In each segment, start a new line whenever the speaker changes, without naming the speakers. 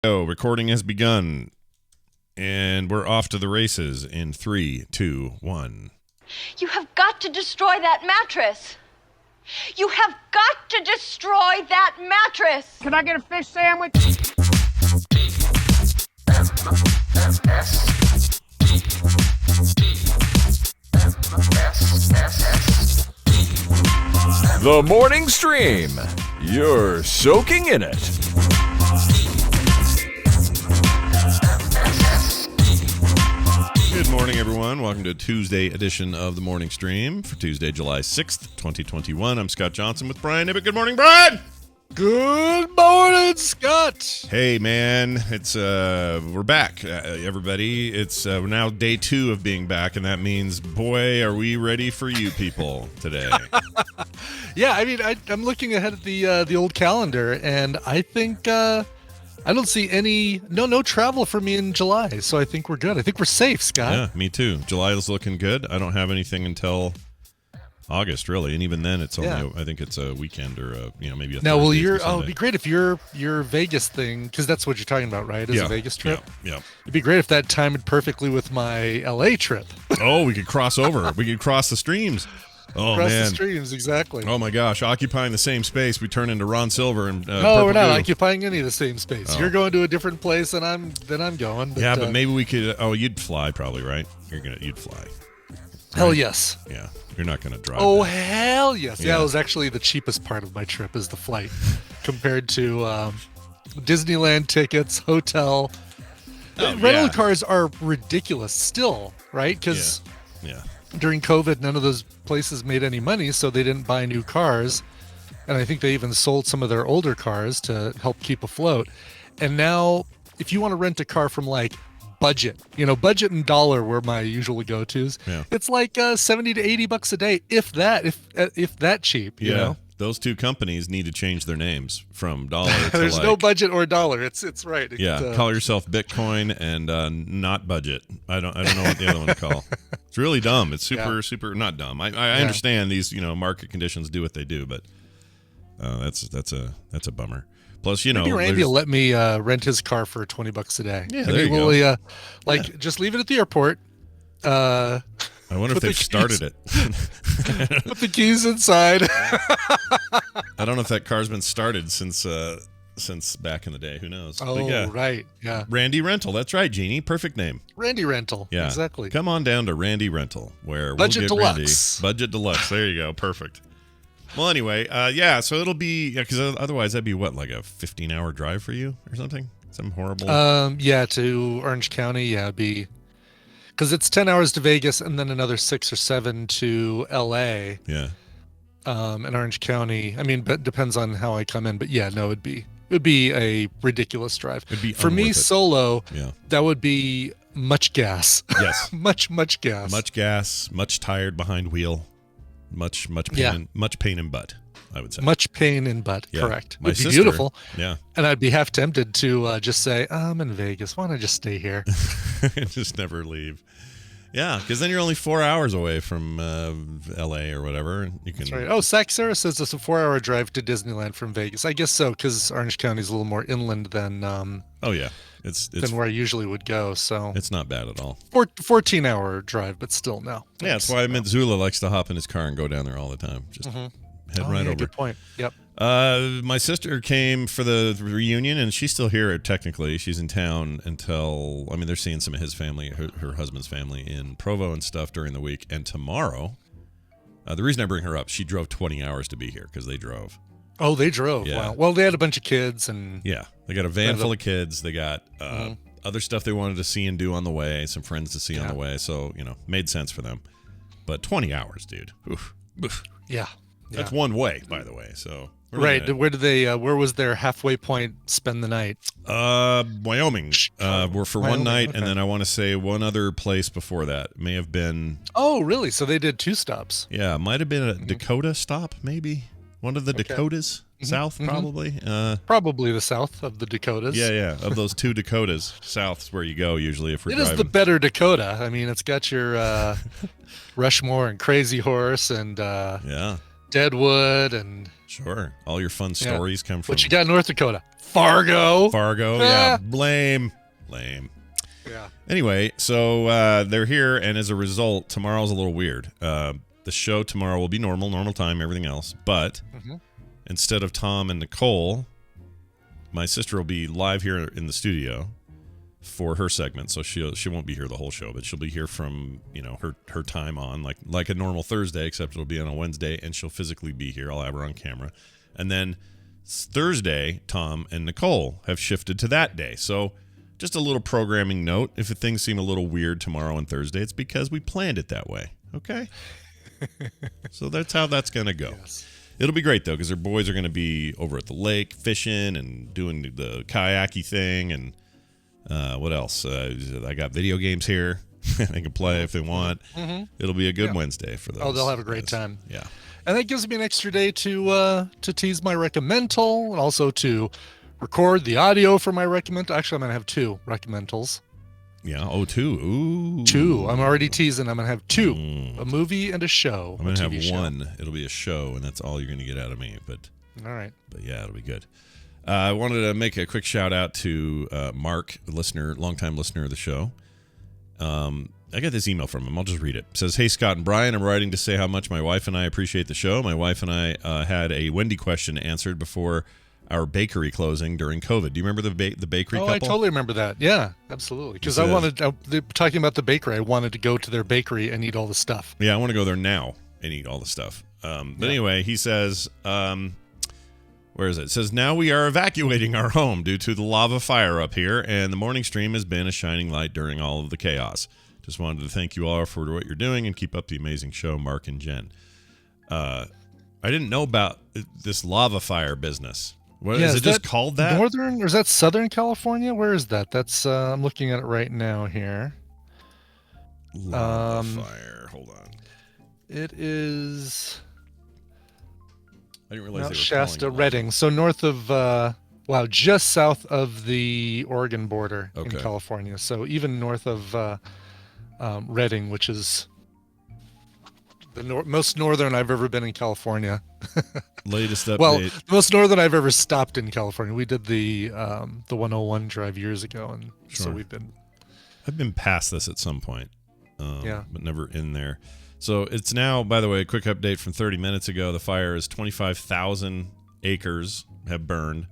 Oh, recording has begun, and we're off to the races in 3, 2, 1.
You have got to destroy that mattress. You have got to destroy that mattress.
Can I get a fish sandwich?
The Morning Stream. You're soaking in it.
Good morning, everyone. Welcome to a Tuesday edition of the Morning Stream for Tuesday, July 6th, 2021. I'm Scott Johnson with Brian Ibbett. Good morning, Brian!
Good morning, Scott.
Hey, man. It's we're back, everybody. It's now day 2 of being back, and that means, boy, are we ready for you people today.
Yeah, I mean, I'm looking ahead at the old calendar, and I think I don't see no travel for me in July, so I think we're good. I think we're safe, Scott.
Yeah, me too. July is looking good. I don't have anything until August, really, and even then, it's only I think it's a weekend or maybe a.
Now, well,
Thursday
it'd be great if your Vegas thing, because that's what you're talking about, right? Is a Vegas trip?
Yeah.
It'd be great if that timed perfectly with my LA trip.
Oh, we could cross over. We could cross the streams. Oh,
Across
man.
the streams, exactly.
Oh, my gosh. Occupying the same space, we turn into Ron Silver and
No, we're not
Purple Goo.
occupying any of the same space.
Oh.
You're going to a different place than I'm going. But,
Yeah, but maybe we could. Oh, you'd fly probably, right? You'd fly.
Hell
Right?
yes.
Yeah, you're not going to drive.
Oh,
that.
hell yes.
Yeah.
Yeah, it was actually the cheapest part of my trip is the flight compared to Disneyland tickets, hotel. Rental cars are ridiculous still, right? Because
Yeah.
during COVID, none of those places made any money, so they didn't buy new cars. And I think they even sold some of their older cars to help keep afloat. And now, if you want to rent a car from like budget and dollar were my usual go-tos.
Yeah.
It's like $70 to $80 a day, if that cheap. You know?
Those two companies need to change their names from dollar to
There's no budget or dollar. It's right.
Call yourself Bitcoin and not budget. I don't know what the other one to call. It's really dumb. It's super not dumb. I understand these market conditions do what they do, but that's a bummer. Plus,
maybe Randy will let me rent his car for $20 a day.
Yeah, there you go.
Just leave it at the airport.
I wonder if they've started it.
Put the keys inside.
I don't know if that car's been started since back in the day. Who knows?
Oh,
but yeah.
Right. Yeah.
Randy Rental. That's right, Jeannie. Perfect name.
Randy Rental.
Yeah.
Exactly.
Come on down to Randy Rental, where
Budget
we'll get
Deluxe.
Randy. Budget Deluxe. There you go. Perfect. Well, anyway, so it'll be, because otherwise that'd be what, like a 15-hour drive for you or something? Some horrible.
To Orange County. Yeah, it'd be. Because it's 10 hours to Vegas and then another 6 or 7 to LA.
Yeah.
In Orange County. I mean, but depends on how I come in. But yeah, no, it would be a ridiculous drive.
It'd be
for me
unworth it.
solo.
Yeah.
That would be much gas.
Yes.
much gas.
Much gas. Much tired behind wheel. Much pain. Much pain in butt, I would say.
Much pain in butt.
Yeah.
Correct.
My
It'd be
sister,
beautiful.
Yeah.
And I'd be half tempted to just say, I'm in Vegas. Why don't I just stay here?
Just never leave. Yeah, because then you're only 4 hours away from L.A. or whatever. You can.
That's right. Oh, Sac Sarah says it's a 4-hour drive to Disneyland from Vegas. I guess so, because Orange County is a little more inland than
it's
where I usually would go. So
it's not bad at all.
14-hour drive, but still no.
Yeah, that's why Zula likes to hop in his car and go down there all the time. Just head right over.
Good point. Yep.
My sister came for the reunion, and she's still here technically. She's in town until, they're seeing some of his family, her husband's family in Provo and stuff during the week. And tomorrow, the reason I bring her up, she drove 20 hours to be here because they drove.
Oh, they drove.
Yeah.
Wow. Well, they had a bunch of kids. And
yeah, they got a van full of kids. They got other stuff they wanted to see and do on the way, some friends to see on the way. So, made sense for them. But 20 hours, dude. Oof.
Yeah.
That's one way, by the way. So
right. Where did they? Where was their halfway point? Spend the night?
Wyoming. We're for
Wyoming,
one night,
okay.
and then I want to say one other place before that. May have been.
Oh, really? So they did 2 stops.
Yeah, might have been a Dakota stop, maybe one of the Dakotas. South, probably.
Probably the south of the Dakotas.
Yeah. Of those 2 Dakotas, south's where you go usually if we're driving.
It is the better Dakota. I mean, it's got your Rushmore and Crazy Horse and Deadwood and
Sure. All your fun stories come from
what you got in North Dakota? Fargo.
Yeah. Lame.
Yeah.
Anyway, so they're here, and as a result, tomorrow's a little weird. The show tomorrow will be normal time, everything else. But instead of Tom and Nicole, my sister will be live here in the studio for her segment. So she won't be here the whole show, but she'll be here from her time on, like a normal Thursday, except it'll be on a Wednesday, and she'll physically be here. I'll have her on camera, and then Thursday, Tom and Nicole have shifted to that day. So just a little programming note: if things seem a little weird tomorrow and Thursday, it's because we planned it that way. Okay. So that's how that's going to go.
Yes.
It'll be great, though, because their boys are going to be over at the lake fishing and doing the kayaky thing. And what else? I got video games here. They can play if they want. It'll be a good Wednesday for those.
Oh, they'll have a great time.
Yeah.
And that gives me an extra day to tease my recommendal, and also to record the audio for my recommendal. Actually, I'm going to have 2 recommendals.
Yeah. Oh, 2. Ooh.
2. I'm already teasing. I'm going to have 2. A movie and a show.
I'm going to have 1. It'll be a show, and that's all you're going to get out of me. But
all right.
But yeah, it'll be good. I wanted to make a quick shout out to Mark, longtime listener of the show. I got this email from him. I'll just read it. It says, "Hey, Scott and Brian, I'm writing to say how much my wife and I appreciate the show. My wife and I had a Wendy question answered before our bakery closing during COVID." Do you remember the bakery couple?
I totally remember that. Yeah, absolutely. Because talking about the bakery, I wanted to go to their bakery and eat all the stuff.
Yeah, I want to go there now and eat all the stuff. But anyway, he says, where is it? It says, "Now we are evacuating our home due to the lava fire up here, and the morning stream has been a shining light during all of the chaos. Just wanted to thank you all for what you're doing and keep up the amazing show, Mark and Jen." I didn't know about this lava fire business. Is it just called that?
Northern, or is that Southern California? Where is that? That's I'm looking at it right now here.
Lava fire. Hold on.
It is.
I didn't realize
Mount
they were
Shasta, Redding. So north of, just south of the Oregon border in California. So even north of Redding, which is the most northern I've ever been in California.
Latest update.
Well, the most northern I've ever stopped in California. We did the 101 drive years ago, and so
I've been past this at some point, but never in there. So it's now, by the way, a quick update from 30 minutes ago. The fire is 25,000 acres have burned.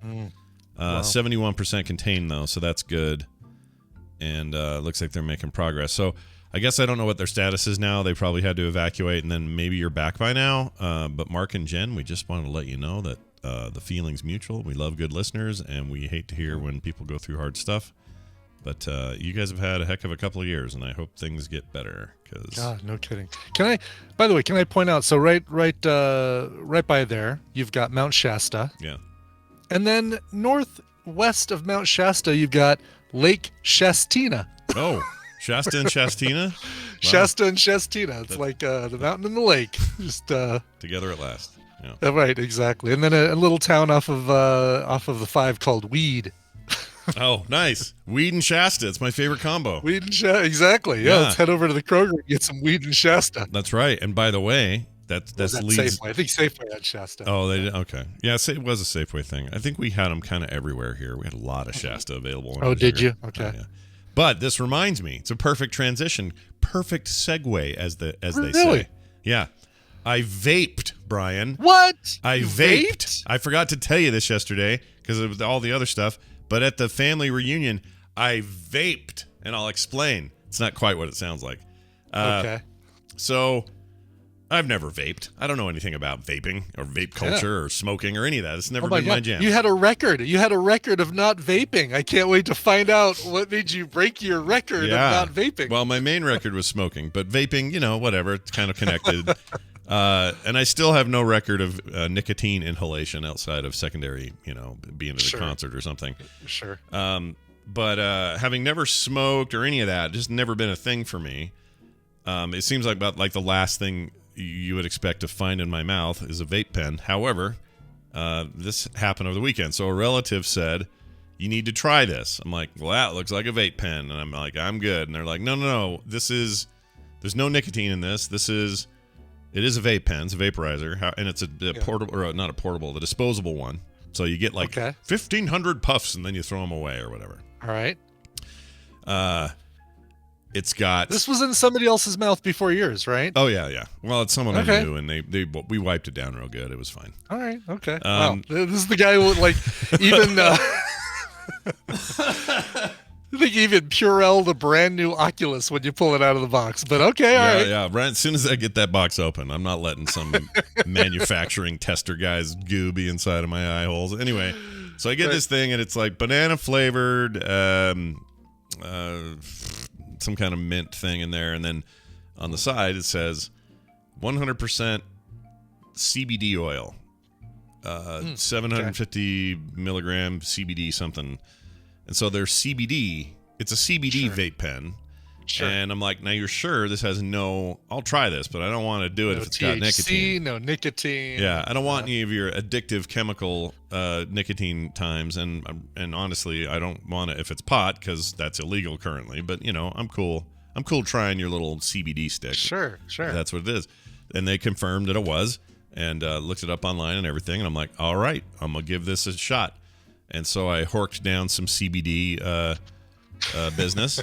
71% contained, though, so that's good. And looks like they're making progress. So I guess I don't know what their status is now. They probably had to evacuate, and then maybe you're back by now. But Mark and Jen, we just want to let you know that the feeling's mutual. We love good listeners, and we hate to hear when people go through hard stuff. But you guys have had a heck of a couple of years, and I hope things get better.
God, no kidding. By the way, can I point out? So right by there, you've got Mount Shasta.
Yeah. And
then northwest of Mount Shasta, you've got Lake Shastina.
Oh, Shasta and Shastina? Wow.
Shasta and Shastina. It's like the mountain and the lake. Just
together at last. Yeah.
Right, exactly. And then a little town off of the 5 called Weed.
Oh, nice. Weed and Shasta. It's my favorite combo.
Weed and Shasta. Exactly. Yeah, let's head over to the Kroger and get some Weed and Shasta.
That's right. And by the way, that's leads.
Safeway. I think Safeway had Shasta.
Oh, they did? Okay. Yeah, it was a Safeway thing. I think we had them kind of everywhere here. We had a lot of Shasta available.
Oh, did you? Okay.
Yeah. But this reminds me, it's a perfect transition, perfect segue, as they
really?
say. Yeah. I vaped, Brian.
What?
I vaped. I forgot to tell you this yesterday because of all the other stuff. But at the family reunion, I vaped, and I'll explain. It's not quite what it sounds like.
Okay.
So I've never vaped. I don't know anything about vaping or vape culture or smoking or any of that. It's never been my jam.
You had a record. You had a record of not vaping. I can't wait to find out what made you break your record of not vaping.
Well, my main record was smoking, but vaping, whatever. It's kind of connected. And I still have no record of nicotine inhalation outside of secondary, being at a concert or something.
Sure.
But having never smoked or any of that, just never been a thing for me. It seems like about the last thing you would expect to find in my mouth is a vape pen. However, this happened over the weekend. So a relative said, "You need to try this." I'm like, "Well, that looks like a vape pen." And I'm like, "I'm good." And they're like, No. There's no nicotine in this. This is It is a vape pen. It's a vaporizer, and it's a portable, or not a portable, the disposable one. So you get like 1,500 puffs, and then you throw them away or whatever.
All right.
It's got.
This was in somebody else's mouth before yours, right?
Oh yeah. Well, it's someone I knew, and we wiped it down real good. It was fine.
All right. Okay. Wow. This is the guy who even. I think even Purell the brand new Oculus when you pull it out of the box. But okay, all right.
Yeah. Right. As soon as I get that box open, I'm not letting some manufacturing tester guy's goo be inside of my eye holes. Anyway, so I get this thing, and it's like banana flavored, some kind of mint thing in there, and then on the side it says 100% CBD oil, 750 milligram CBD something. And so there's CBD. It's a CBD vape pen. Sure. And I'm like, now you're sure this has I'll try this, but I don't want to do it if it's got nicotine.
No nicotine.
Yeah, I don't want any of your addictive chemical nicotine times. And honestly, I don't want it if it's pot, because that's illegal currently. But, I'm cool. I'm cool trying your little CBD stick.
Sure.
That's what it is. And they confirmed that it was, and looked it up online and everything. And I'm like, all right, I'm going to give this a shot. And so I horked down some CBD business.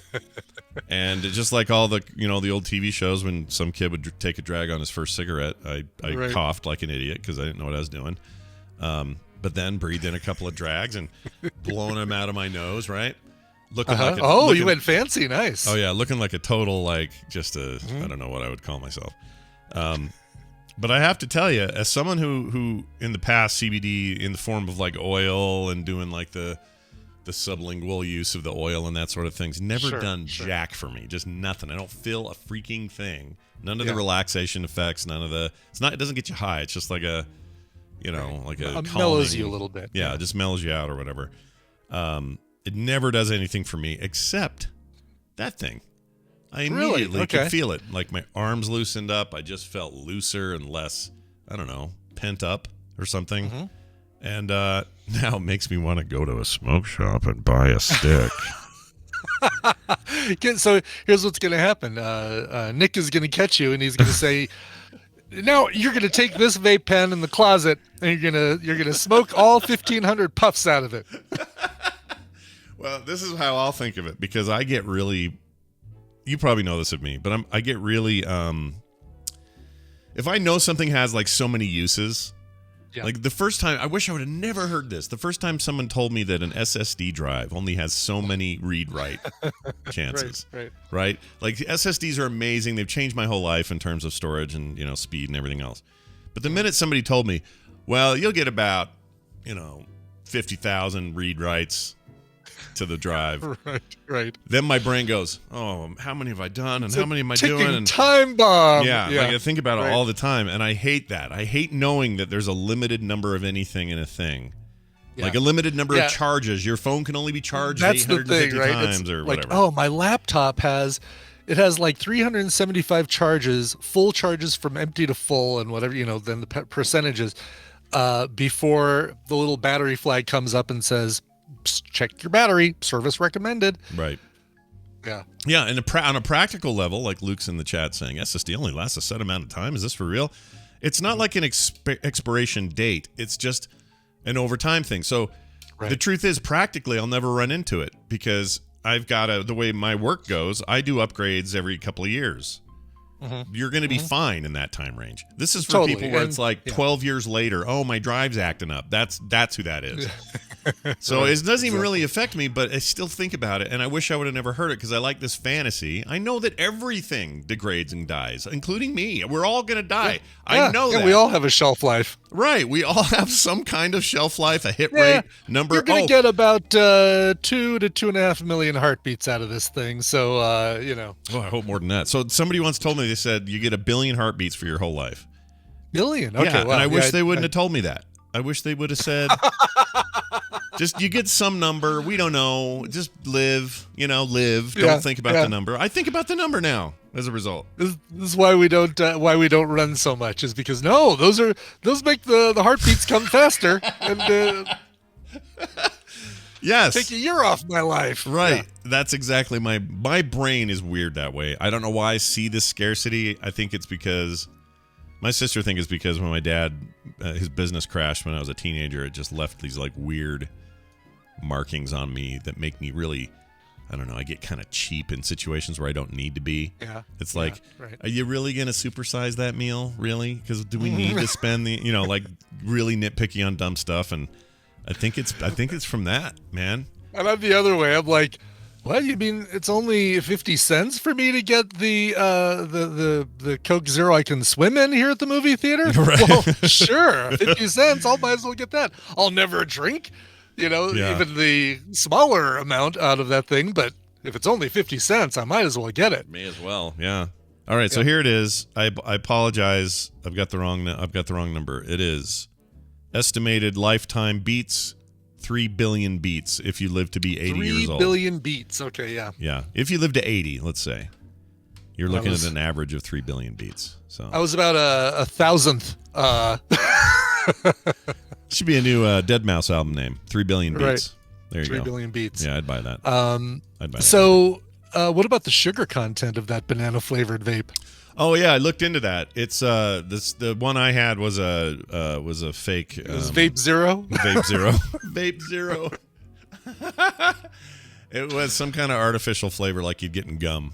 And just like all the the old TV shows, when some kid would take a drag on his first cigarette, I coughed like an idiot because I didn't know what I was doing. But then breathed in a couple of drags and blowing them out of my nose, right? Looking like
you went fancy, nice.
Oh yeah, looking like a total I don't know what I would call myself. But I have to tell you, as someone who in the past, CBD in the form of like oil and doing like the sublingual use of the oil and that sort of thing's never done jack for me. Just nothing. I don't feel a freaking thing. None of the relaxation effects. None of the. It doesn't get you high. It's just like a, like a calming,
mellows you a little bit.
Yeah, it just mellows you out or whatever. It never does anything for me except that thing. I immediately could feel it. Like my arms loosened up. I just felt looser and less, I don't know, pent up or something. Mm-hmm. And now it makes me want to go to a smoke shop and buy a stick.
So here's what's going to happen. Nick is going to catch you, and he's going to say, "Now you're going to take this vape pen in the closet, and you're gonna smoke all 1,500 puffs out of it."
Well, this is how I'll think of it, because I get really. You probably know this of me, but I get really. If I know something has like so many uses. Yeah. Like the first time, I wish I would have never heard this. The first time someone told me that an SSD drive only has so many read-write chances, right? Like SSDs are amazing. They've changed my whole life in terms of storage and speed and everything else. But the minute somebody told me, well, you'll get about 50,000 read-writes to the drive,
right.
Then my brain goes, oh, how many have I done, and how many am I doing? And
time bomb.
Yeah, like I think about it all the time, and I hate that. I hate knowing that there's a limited number of anything in a thing, like a limited number of charges. Your phone can only be charged 850 times or whatever.
Oh, my laptop has like 375 charges, full charges from empty to full, and whatever then the percentages before the little battery flag comes up and says, check your battery, service recommended.
Right.
Yeah.
And on a practical level, like Luke's in the chat saying, SSD only lasts a set amount of time. Is this for real? It's not like an expiration date. It's just an overtime thing. So the truth is, practically, I'll never run into it, because I've got the way my work goes, I do upgrades every couple of years. Mm-hmm. You're going to be fine in that time range. This is for people where it's like 12 years later, oh, my drive's acting up. That's who that is. So it doesn't even really affect me, but I still think about it, and I wish I would have never heard it, because I like this fantasy. I know that everything degrades and dies, including me. We're all going to die. I know that.
We all have a shelf life.
Right. We all have some kind of shelf life, a hit rate number.
You're going to get about 2 to 2.5 million heartbeats out of this thing, so, Oh,
I hope more than that. So somebody once told me, they said, you get 1 billion heartbeats for your whole life.
Billion? Okay,
yeah, and I wish they wouldn't have told me that. I wish they would have said... Just you get some number. We don't know. Just live. Live. Don't think about the number. I think about the number now. As a result,
this is why we don't run so much. Is because those make the heartbeats come faster and
yes,
take a year off my life.
Right.
Yeah.
That's exactly my brain is weird that way. I don't know why I see this scarcity. I think it's because My sister thinks it's because when my dad, his business crashed when I was a teenager, it just left these like weird markings on me that make me really, I don't know, I get kind of cheap in situations where I don't need to be.
Yeah.
It's like,
right.
Are you really going to supersize that meal? Really? Because do we need to spend the, like really nitpicky on dumb stuff? And I think it's from that, man.
And I'm the other way. I'm like, what? You mean it's only 50 cents for me to get the Coke Zero I can swim in here at the movie theater?
Right.
Well, sure. 50 cents. I'll might as well get that. I'll never drink, even the smaller amount out of that thing. But if it's only 50 cents, I might as well get it.
May as well. Yeah. All right. So here it is. I apologize. I've got the wrong number. It is estimated lifetime beats. 3 billion beats if you live to be 80 years old.
3 billion beats. Okay, yeah.
Yeah. If you live to 80, let's say. You're looking at an average of 3 billion beats. So
I was about a thousandth.
Should be a new Deadmau5 album name. 3 billion beats.
Right.
There you go.
3 billion beats.
Yeah, I'd buy that. I'd buy that.
So, what about the sugar content of that banana flavored vape?
Oh yeah, I looked into that. It's the one I had was a fake.
It was Vape Zero.
Vape Zero. Vape Zero. It was some kind of artificial flavor like you'd get in gum.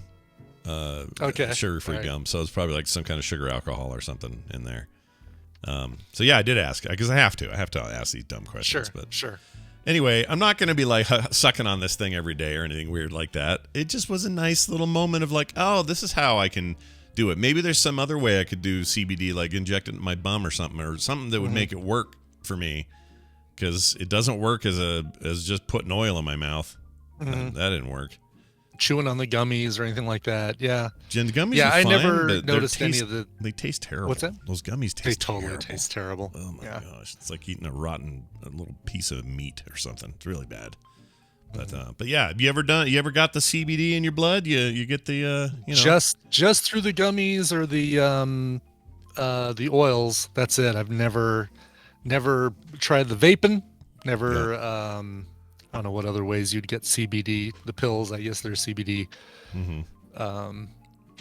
Okay.
Sugar-free gum. So it's probably like some kind of sugar alcohol or something in there. So yeah, I did ask because I have to ask these dumb questions.
Sure.
Anyway, I'm not going to be like sucking on this thing every day or anything weird like that. It just was a nice little moment of like, oh, this is how I can do it. Maybe there's some other way I could do CBD, like inject it in my bum or something that would make it work for me, because it doesn't work as just putting oil in my mouth. That didn't work.
Chewing on the gummies or anything like that. Yeah.
The gummies
yeah,
are fine,
I never
but
noticed any of the.
They taste terrible.
What's that?
Those gummies taste terrible.
They totally taste terrible.
Oh my gosh, it's like eating a little piece of meat or something. It's really bad. But yeah, you ever got the CBD in your blood? You get the
just through the gummies or the oils. That's it. I've never tried the vaping. Never. I don't know what other ways you'd get CBD. The pills, I guess there's CBD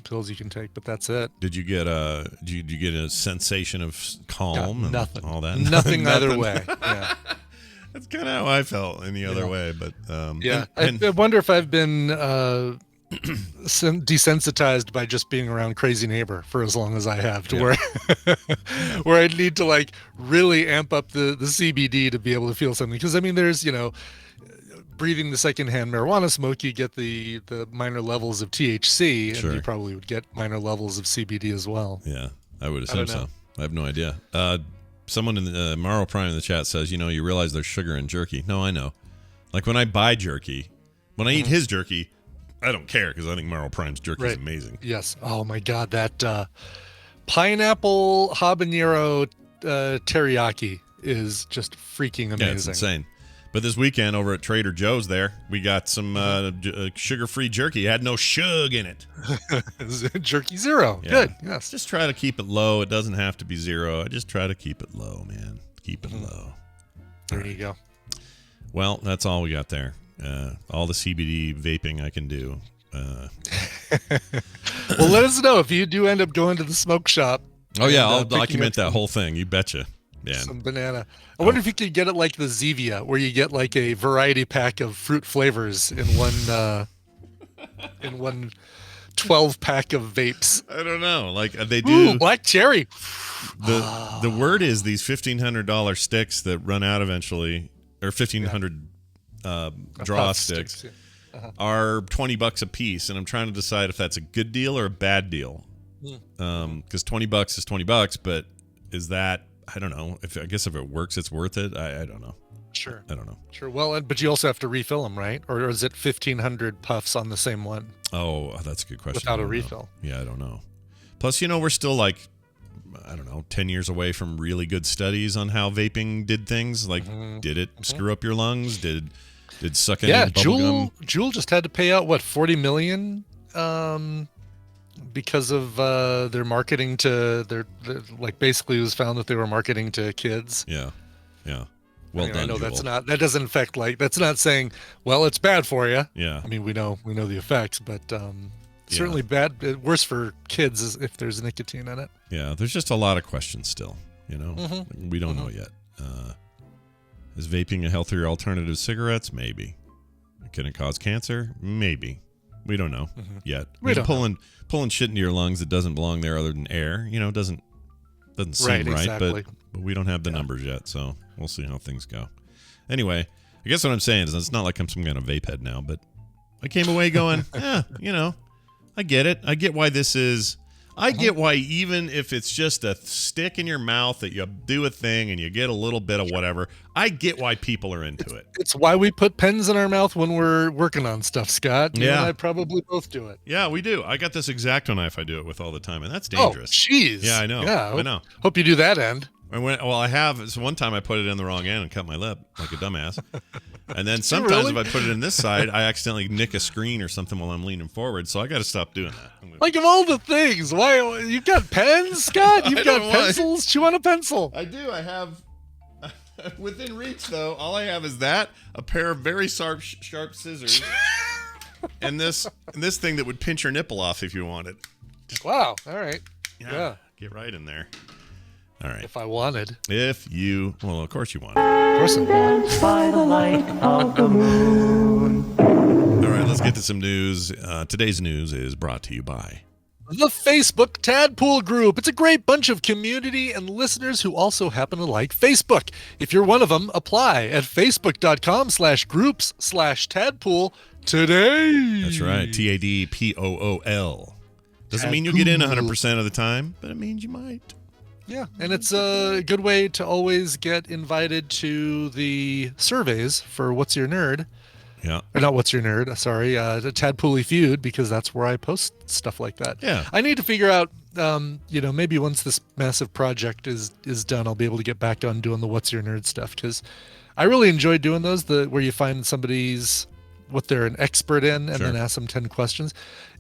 pills you can take, but that's it.
Did you get a sensation of calm? And
nothing.
All that.
Nothing either way. Yeah.
That's kind of how I felt in the other way, but
yeah. I wonder if I've been desensitized by just being around crazy neighbor for as long as I have, to where I need to like really amp up the CBD to be able to feel something. Because I mean, there's breathing the secondhand marijuana smoke, you get the minor levels of THC, and you probably would get minor levels of CBD as well.
Yeah, I would assume so. I have no idea. Someone in the Morrow Prime in the chat says, you realize there's sugar in jerky. No, I know. Like when I buy jerky, when I eat his jerky, I don't care because I think Morrow Prime's jerky is amazing.
Yes. Oh my God, that pineapple habanero teriyaki is just freaking amazing.
Yeah, it's insane. But this weekend over at Trader Joe's we got some sugar-free jerky. It had no shug in it.
Jerky Zero. Yeah. Good, yes.
Just try to keep it low. It doesn't have to be zero. I just try to keep it low, man. Keep it low.
There you go.
Well, that's all we got there. All the CBD vaping I can do.
Well, let us know if you do end up going to the smoke shop.
Oh, yeah. I'll document that whole thing. You betcha. Yeah.
Some banana. I wonder if you could get it like the Zevia, where you get like a variety pack of fruit flavors in one 12 pack of vapes.
I don't know. Like they do.
Ooh, black cherry.
The word is these $1,500 sticks that run out eventually, or 1,500 draw sticks are $20 a piece, and I'm trying to decide if that's a good deal or a bad deal. Because $20 is $20, but is that? I don't know. I guess if it works, it's worth it. I don't know.
Sure.
I don't know.
Sure. Well, but you also have to refill them, right? Or is it 1,500 puffs on the same one?
Oh, that's a good question.
Without a refill.
Yeah, I don't know. Plus, we're still like, I don't know, 10 years away from really good studies on how vaping did things. Like, did it screw up your lungs? Did sucking in bubble gum?
Juul just had to pay out, what, $40 million? Because of their marketing to like basically it was found that they were marketing to kids.
Yeah. Well done.
I know
Juul.
that doesn't affect, like, that's not saying, well, it's bad for you.
Yeah.
I mean, we know the effects, but certainly bad, worse for kids if there's nicotine in it.
Yeah, there's just a lot of questions still. We don't know yet. Is vaping a healthier alternative to cigarettes? Maybe. Can it cause cancer? Maybe. We don't know yet. Pulling shit into your lungs that doesn't belong there other than air, doesn't seem right.
Exactly.
But we don't have the numbers yet, so we'll see how things go. Anyway, I guess what I'm saying is it's not like I'm some kind of vape head now, but I came away going, I get it. I get why this is. I get why even if it's just a stick in your mouth that you do a thing and you get a little bit of whatever, I get why people are into it.
It's why we put pens in our mouth when we're working on stuff, Scott. You and I probably both do it.
Yeah, we do. I got this X-Acto knife I do it with all the time, and that's dangerous.
Oh, jeez.
Yeah, I know.
Yeah,
I know.
Hope you do that end.
I have. So one time I put it in the wrong end and cut my lip like a dumbass. And then sometimes if I put it in this side, I accidentally nick a screen or something while I'm leaning forward. So I got to stop doing that.
Like of all the things, why you've got pens, Scott? You've got pencils. Chew on a pencil.
I do. I have within reach though. All I have is that, a pair of very sharp scissors, and this thing that would pinch your nipple off if you wanted.
Wow. All right. Yeah.
Get right in there. All right.
If I wanted.
Of course you want.
Of course I want.
By the light of the moon.
All right, let's get to some news. Today's news is brought to you by
the Facebook Tadpool Group. It's a great bunch of community and listeners who also happen to like Facebook. If you're one of them, apply at facebook.com/groups/Tadpool today.
That's right. TADPOOL. Doesn't mean you'll get in 100% of the time, but it means you might.
Yeah, and it's a good way to always get invited to the surveys for What's Your Nerd.
Yeah.
Or not What's Your Nerd, sorry, the Tadpooly Feud, because that's where I post stuff like that.
Yeah.
I need to figure out, maybe once this massive project is done, I'll be able to get back on doing the What's Your Nerd stuff, because I really enjoy doing those, where you find what they're an expert in, and then ask them 10 questions.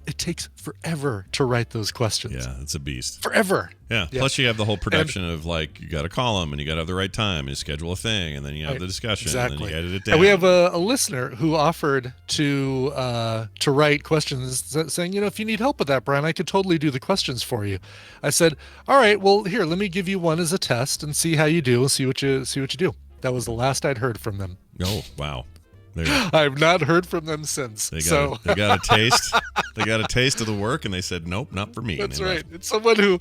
It takes forever to write those questions.
Yeah, it's a beast.
Forever.
Yeah. Plus, you have the whole production of you got to call them and you got to have the right time and you schedule a thing and then you have the discussion and then you edit it down.
And we have a listener who offered to write questions saying, if you need help with that, Brian, I could totally do the questions for you. I said, all right, well, here, let me give you one as a test and see how you do and see what you do. That was the last I'd heard from them.
Oh, wow.
I've not heard from them since.
They got a taste. They got a taste of the work, and they said, "Nope, not for me."
That's right. It's someone who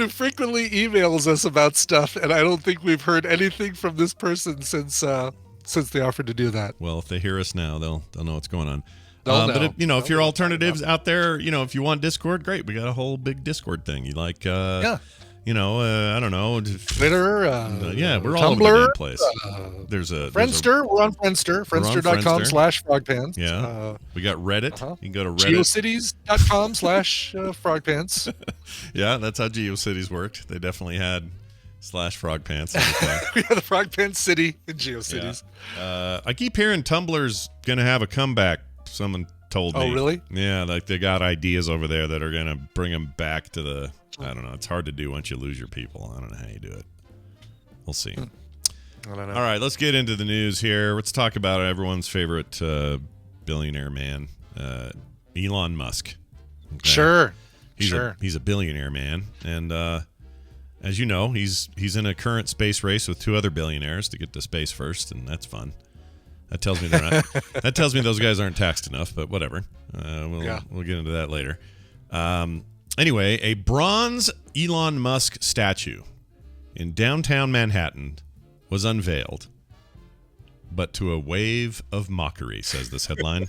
frequently emails us about stuff, and I don't think we've heard anything from this person since they offered to do that.
Well, if they hear us now, they'll know what's going on.
But
if your alternatives out there, if you want Discord, great. We got a whole big Discord thing. You like, I don't know,
Twitter,
we're all
Tumblr,
over the damn place. There's
Friendster. We're on Friendster. Friendster.com/frogpants.
Yeah. We got Reddit. You can go to Reddit.
Geocities.com/frogpants.
Yeah, that's how GeoCities worked. They definitely had /frogpants.
We had the Frogpants City in GeoCities.
Yeah. I keep hearing Tumblr's going to have a comeback. Someone told me.
Oh, really?
Yeah, they got ideas over there that are going to bring them back to the... I don't know. It's hard to do once you lose your people. I don't know how you do it. We'll see.
I don't know.
All right, let's get into the news here. Let's talk about everyone's favorite billionaire man, Elon Musk. Okay?
Sure.
He's a billionaire man, and as you know, he's in a current space race with two other billionaires to get to space first, and that's fun. That tells me they're not. That tells me those guys aren't taxed enough, but whatever. We'll get into that later. Anyway, a bronze Elon Musk statue in downtown Manhattan was unveiled, but to a wave of mockery, says this headline.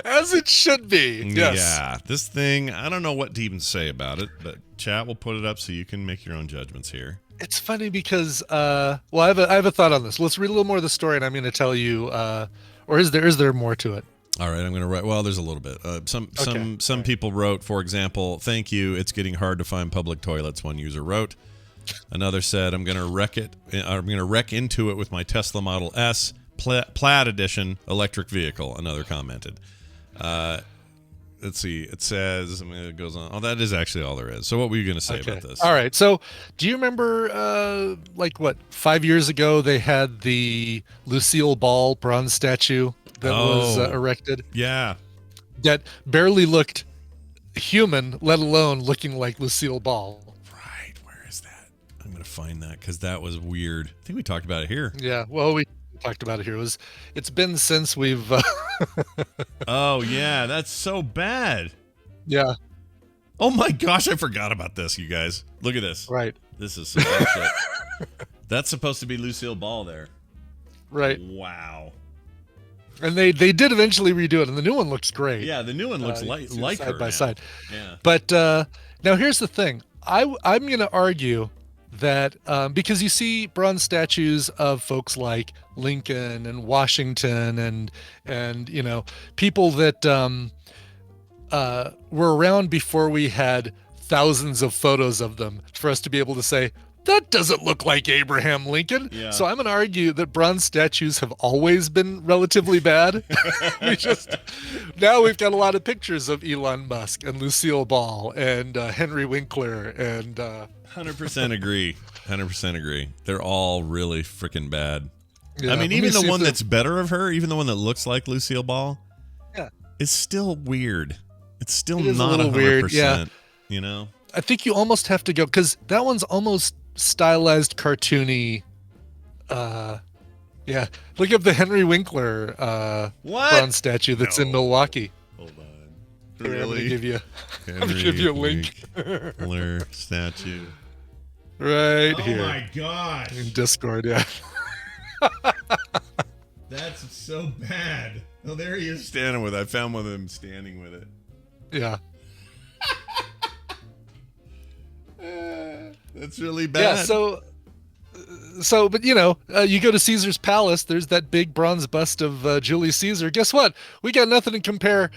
As it should be. Yes.
Yeah, this thing, I don't know what to even say about it, but chat will put it up so you can make your own judgments here.
It's funny because, I have a thought on this. Let's read a little more of the story, and I'm going to tell you, or is there more to it?
All right, I'm going to write. Well, there's a little bit. Some people wrote, for example, "Thank you. It's getting hard to find public toilets." One user wrote. Another said, "I'm going to wreck it. I'm going to wreck into it with my Tesla Model S Plaid Edition electric vehicle." Another commented. Let's see. It says, it goes on. Oh, that is actually all there is. So what were you going to say about this?
All right. So do you remember, 5 years ago, they had the Lucille Ball bronze statue that was erected?
Yeah.
that barely looked human, let alone looking like Lucille Ball.
Right. Where is that? I'm going to find that because that was weird. I think we talked about it here.
Yeah, well, we talked about it here. It's been since we've.
Oh, yeah. That's so bad.
Yeah.
Oh, my gosh. I forgot about this, you guys. Look at this.
Right.
This is some bullshit. That's supposed to be Lucille Ball there.
Right.
Wow.
And they did eventually redo it, and the new one looks great.
Yeah, the new one looks like
side
her
by
now.
side.
Yeah.
But now here's the thing. I'm going to argue that because you see bronze statues of folks like Lincoln and Washington and you know, people that were around before we had thousands of photos of them for us to be able to say, that doesn't look like Abraham Lincoln.
Yeah.
So I'm going to argue that bronze statues have always been relatively bad. Now we've got a lot of pictures of Elon Musk and Lucille Ball and Henry Winkler and
100% agree. 100% agree. They're all really freaking bad.
yeah,
I mean,
let me
even the
see if
one that's better of her, even the one that looks like Lucille Ball,
yeah,
is still weird. It's still
It is a
not
little
100%.
weird, yeah.
You know?
I think you almost have to go because that one's almost stylized cartoony. Yeah, look up the Henry Winkler
What?
bronze statue that's in
No.
Milwaukee.
Hold on.
Here, I'm gonna
Really?
give you
Henry
a link.
Winkler statue.
right
Oh
here
my gosh.
in Discord. Yeah,
That's so bad. Oh, there he is standing with it. I found one of them standing with it.
yeah,
That's really bad.
yeah. But you know, you go to Caesar's Palace. There's that big bronze bust of Julius Caesar. Guess what? We got nothing to compare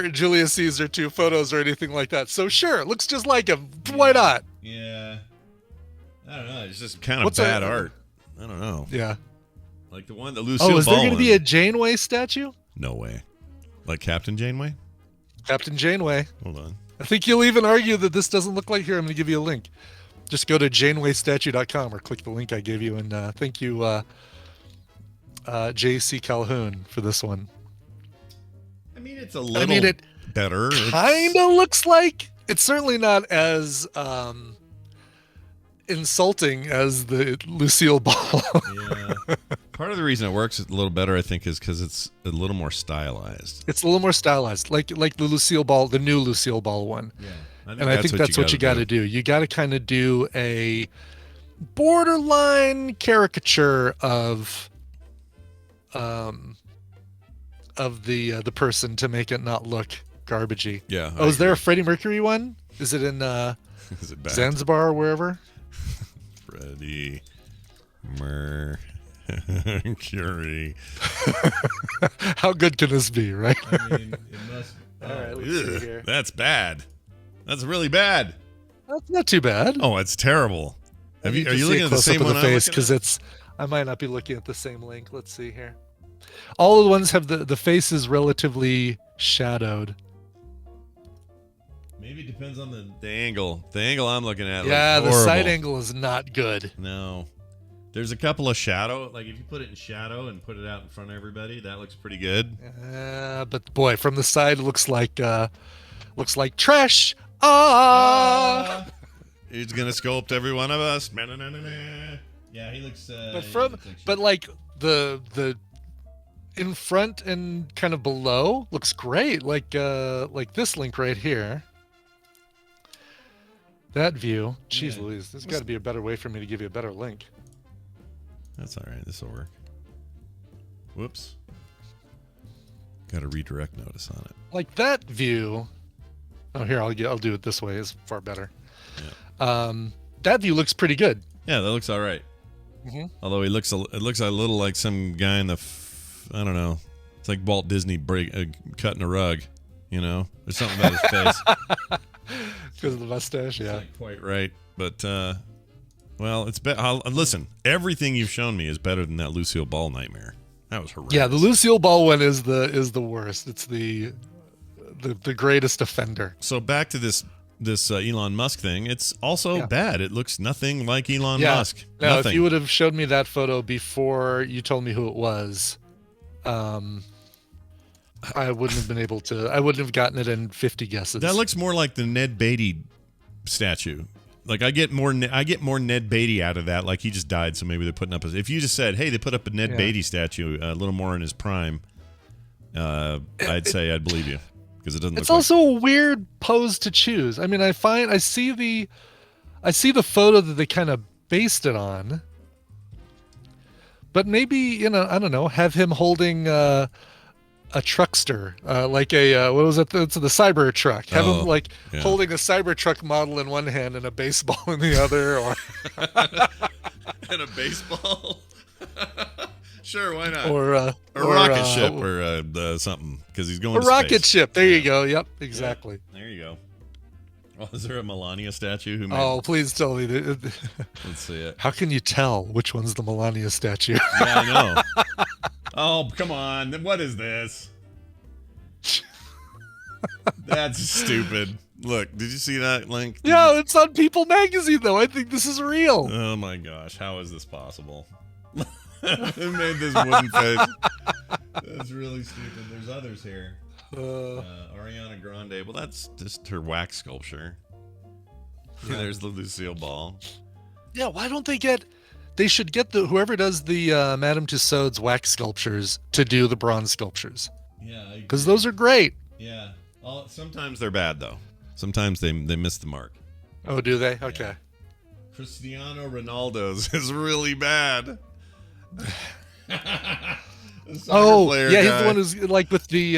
Julius Caesar to photos or anything like that. So sure, it looks just like him. Why not?
Yeah. I don't know. It's just kind of
What's
bad
a-
art. I don't know.
Yeah.
Like the one, the Lucille
Oh, is there
Ball
going to be
one.
a Janeway statue?
No way. Like Captain Janeway?
Captain Janeway.
Hold on.
I think you'll even argue that this doesn't look like here. I'm going to give you a link. Just go to janewaystatue.com or click the link I gave you. And thank you, J.C. Calhoun, for this one.
I mean, it's a little
it
better.
kind of looks like. It's certainly not as insulting as the Lucille Ball.
Yeah. Part of the reason it works a little better, I think, is because it's a little more stylized.
It's a little more stylized, like the Lucille Ball, the new Lucille Ball one.
Yeah.
I think that's what you got to do. You got to kind of do a borderline caricature of the person to make it not look garbagey.
Yeah.
Oh, is there a Freddie Mercury one? Is it in
Is it bad?
Zanzibar or wherever?
Freddie Mercury.
How good can this be, right?
I mean, it must.
All right, let's see here.
That's bad. That's really bad.
That's not too bad.
Oh, it's terrible. Are you
see
looking
a
at the
close-up
same
of
one
the
I'm
face?
looking at?
Because I might not be looking at the same link. Let's see here. All of the ones have the face is relatively shadowed.
Maybe it depends on the angle. The angle I'm looking at.
Yeah,
looks
the side
horrible.
angle is not good.
No. There's a couple of shadow. Like if you put it in shadow and put it out in front of everybody, that looks pretty good.
But boy, from the side, it looks like trash. Ah.
He's gonna sculpt every one of us. Yeah, he looks.
But like the in front and kind of below looks great. Like this link right here. That view. Jeez
Yeah.
Louise, there's got to be a better way for me to give you a better link.
That's all right. This will work. Whoops. Got a redirect notice on it.
Like that view. Oh, here I'll do it this way. It's far better.
Yeah.
That view looks pretty good.
Yeah, that looks all right.
Mhm.
Although it looks a little like some guy in the, I don't know. It's like Walt Disney cutting a rug. You know, there's something about his face.
Because of the mustache, yeah.
It's not quite right, but well, it's listen. Everything you've shown me is better than that Lucille Ball nightmare. That was horrendous.
Yeah, the Lucille Ball one is the worst. It's the greatest offender.
So back to this Elon Musk thing. It's also bad. It looks nothing like Elon Musk.
Now,
Nothing.
if you would have showed me that photo before you told me who it was, I wouldn't have been able to. I wouldn't have gotten it in 50 guesses.
That looks more like the Ned Beatty statue. Like I get more Ned Beatty out of that. Like he just died, so maybe they're putting up. If you just said, "Hey, they put up a Ned Beatty statue, a little more in his prime," I'd say I'd believe you because it doesn't.
It's
look
also a weird pose to choose. I mean, I see the photo that they kind of based it on, but maybe I don't know, have him holding a truckster, like a what was it? It's the Cyber truck. Have him holding a Cyber truck model in one hand and a baseball in the other, or
and a baseball. Sure, why not?
Or
a rocket ship or something because he's going
a
to
rocket
space.
ship. There you go. Yep, exactly.
Yeah, there you go. Oh, is there a Melania statue? Who made
Oh, please tell me.
Let's see it.
How can you tell which one's the Melania statue?
Yeah, I know. Oh, come on. What is this? That's stupid. Look, did you see that link?
Yeah, it's on People Magazine, though. I think this is real.
Oh, my gosh. How is this possible? Who made this wooden face? That's really stupid. There's others here. Ariana Grande. Well, that's just her wax sculpture. Yeah. There's the Lucille Ball.
Yeah, why don't they should get whoever does the Madame Tussauds wax sculptures to do the bronze sculptures. Yeah. Because those are great.
Yeah. Sometimes they're bad, though. Sometimes they miss the mark.
Oh, do they? Okay.
Yeah. Cristiano Ronaldo's is really bad.
Oh, yeah, he's
guy.
the one who's like with the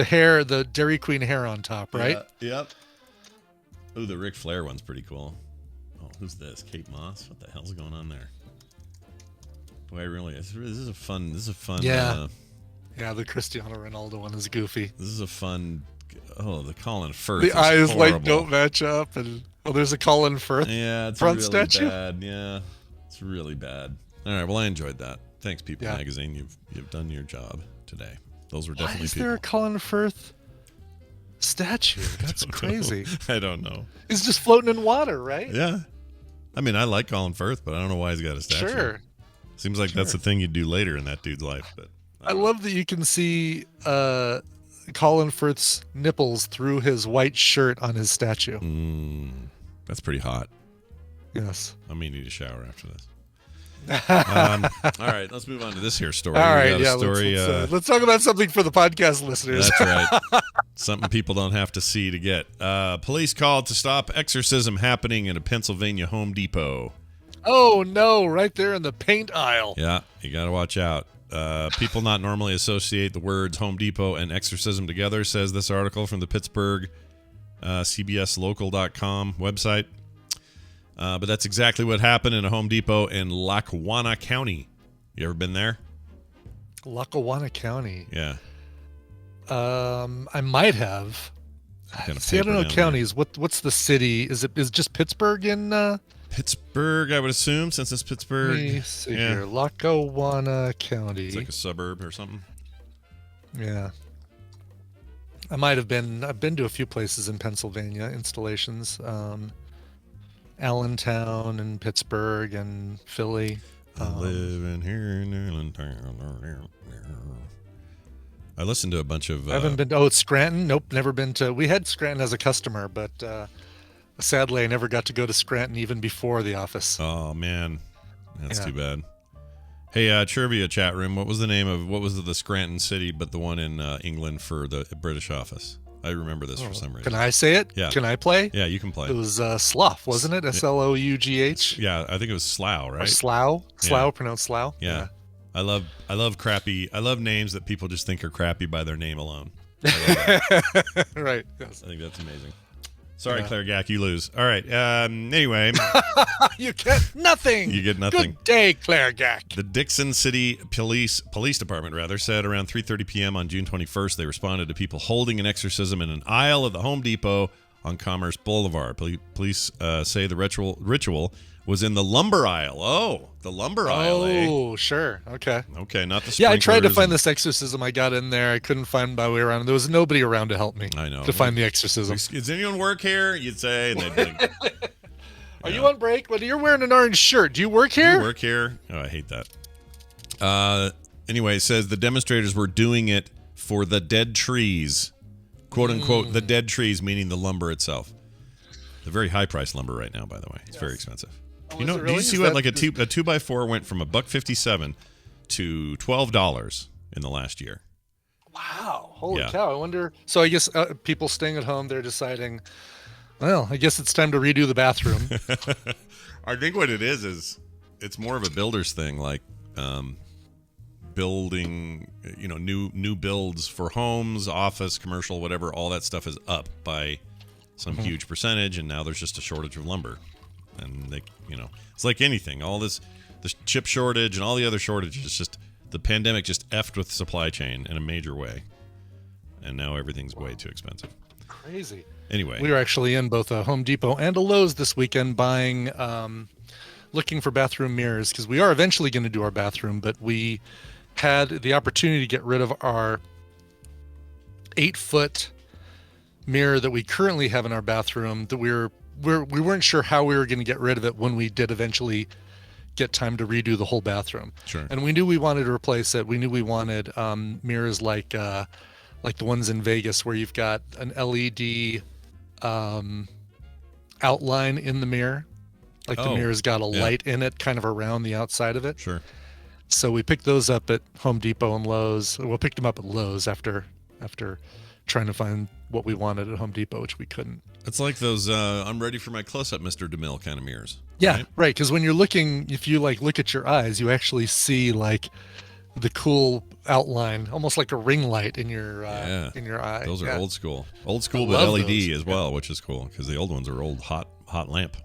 hair, the Dairy Queen hair on top, right?
Yeah, yep. Ooh, the Ric Flair one's pretty cool. Oh, who's this? Kate Moss? What the hell's going on there? Boy, really, this is a fun.
Yeah. Yeah, the Cristiano Ronaldo one is goofy.
This is a fun. Oh, the Colin Firth.
The eyes
horrible.
don't match up, and there's a Colin Firth.
Yeah, it's
front
really
statue.
Bad. Yeah, it's really bad. All right, well, I enjoyed that. Thanks, People Magazine. You've done your job today. Those were definitely.
Why is
people.
there a Colin Firth statue? That's crazy.
I don't know.
He's just floating in water, right?
Yeah. I mean, I like Colin Firth, but I don't know why he's got a statue.
Sure.
Seems like that's the thing you'd do later in that dude's life. But
I love that you can see Colin Firth's nipples through his white shirt on his statue.
That's pretty hot.
Yes.
I may need a shower after this. All right, let's move on to this here story.
All right,
we got a story.
Let's talk about something for the podcast listeners.
That's right. Something people don't have to see to get. Police called to stop exorcism happening in a Pennsylvania Home Depot.
Oh, no, right there in the paint aisle.
Yeah, you got to watch out. People not normally associate the words Home Depot and exorcism together, says this article from the Pittsburgh CBSLocal.com website. But that's exactly what happened in a Home Depot in Lackawanna County. You ever been there?
Lackawanna County.
Yeah.
I might have. See, I don't know counties. What's the city? Is just Pittsburgh in?
Pittsburgh, I would assume, since it's Pittsburgh.
Let me see here. Lackawanna County.
It's like a suburb or something.
Yeah. I might have been. I've been to a few places in Pennsylvania, installations. Allentown and Pittsburgh and Philly.
I live in here in Allentown. I listened to a bunch of.
I haven't been. It's Scranton. Nope, never been to. We had Scranton as a customer, but sadly, I never got to go to Scranton even before the office.
Oh man, that's too bad. Hey, trivia chat room. What was the Scranton city, but the one in England for the British office? I remember this for some reason.
Can I say it?
Yeah.
Can I play?
Yeah, you can play.
It was Slough, wasn't it? Slough.
Yeah, I think it was Slough, right?
Or Slough. Slough,
Yeah.
pronounced Slough.
Yeah. I love names that people just think are crappy by their name alone. I love that.
Right. Yes.
I think that's amazing. Sorry, Claire Gack, you lose. All right. Anyway.
You get nothing.
You get nothing.
Good day, Claire Gack.
The Dixon City Police Department said around 3:30 p.m. on June 21st, they responded to people holding an exorcism in an aisle of the Home Depot on Commerce Boulevard. Police say the ritual was in the lumber aisle. Oh, the lumber aisle.
Oh, sure. Okay.
Okay, not the.
Yeah, I tried to
sprinklers
find this exorcism. I got in there. I couldn't find my way around. There was nobody around to help me.
I know.
To find the exorcism.
Does anyone work here? You'd say, and they'd be like,
Are you on break? Well, you're wearing an orange shirt. Do you work here?
You work here? Oh, I hate that. Anyway, it says the demonstrators were doing it for the dead trees, quote unquote, the dead trees, meaning the lumber itself. The very high priced lumber right now, by the way. It's very expensive.
Oh,
You know,
is it
do you
really?
see
Is
what
that-
a 2x4 went from $1.57 to $12 in the last year?
Wow. Holy
Yeah.
cow. I wonder. So I guess people staying at home, they're deciding, well, I guess it's time to redo the bathroom.
I think what it is it's more of a builder's thing, like building, new builds for homes, office, commercial, whatever. All that stuff is up by some huge percentage, and now there's just a shortage of lumber. And they, it's like anything. All this, the chip shortage and all the other shortages, it's just the pandemic just effed with the supply chain in a major way, and now everything's way too expensive.
Crazy.
Anyway,
We were actually in both a Home Depot and a Lowe's this weekend buying, looking for bathroom mirrors, because we are eventually going to do our bathroom, but we had the opportunity to get rid of our 8-foot mirror that we currently have in our bathroom that we weren't sure how we were going to get rid of it when we did eventually get time to redo the whole bathroom.
Sure.
And we knew we wanted to replace it. We knew we wanted mirrors like the ones in Vegas where you've got an LED outline in the mirror. Like the mirror's got a light in it kind of around the outside of it.
sure.
So we picked those up at Home Depot and Lowe's. We picked them up at Lowe's after trying to find what we wanted at Home Depot, which we couldn't.
It's like those I'm ready for my close-up Mr. DeMille kind of mirrors.
Yeah, right. Because when you're looking, if you look at your eyes, you actually see like the cool outline, almost like a ring light in your eye.
Those are old school but
love
LED
those.
as well, which is cool because the old ones are old hot lamp.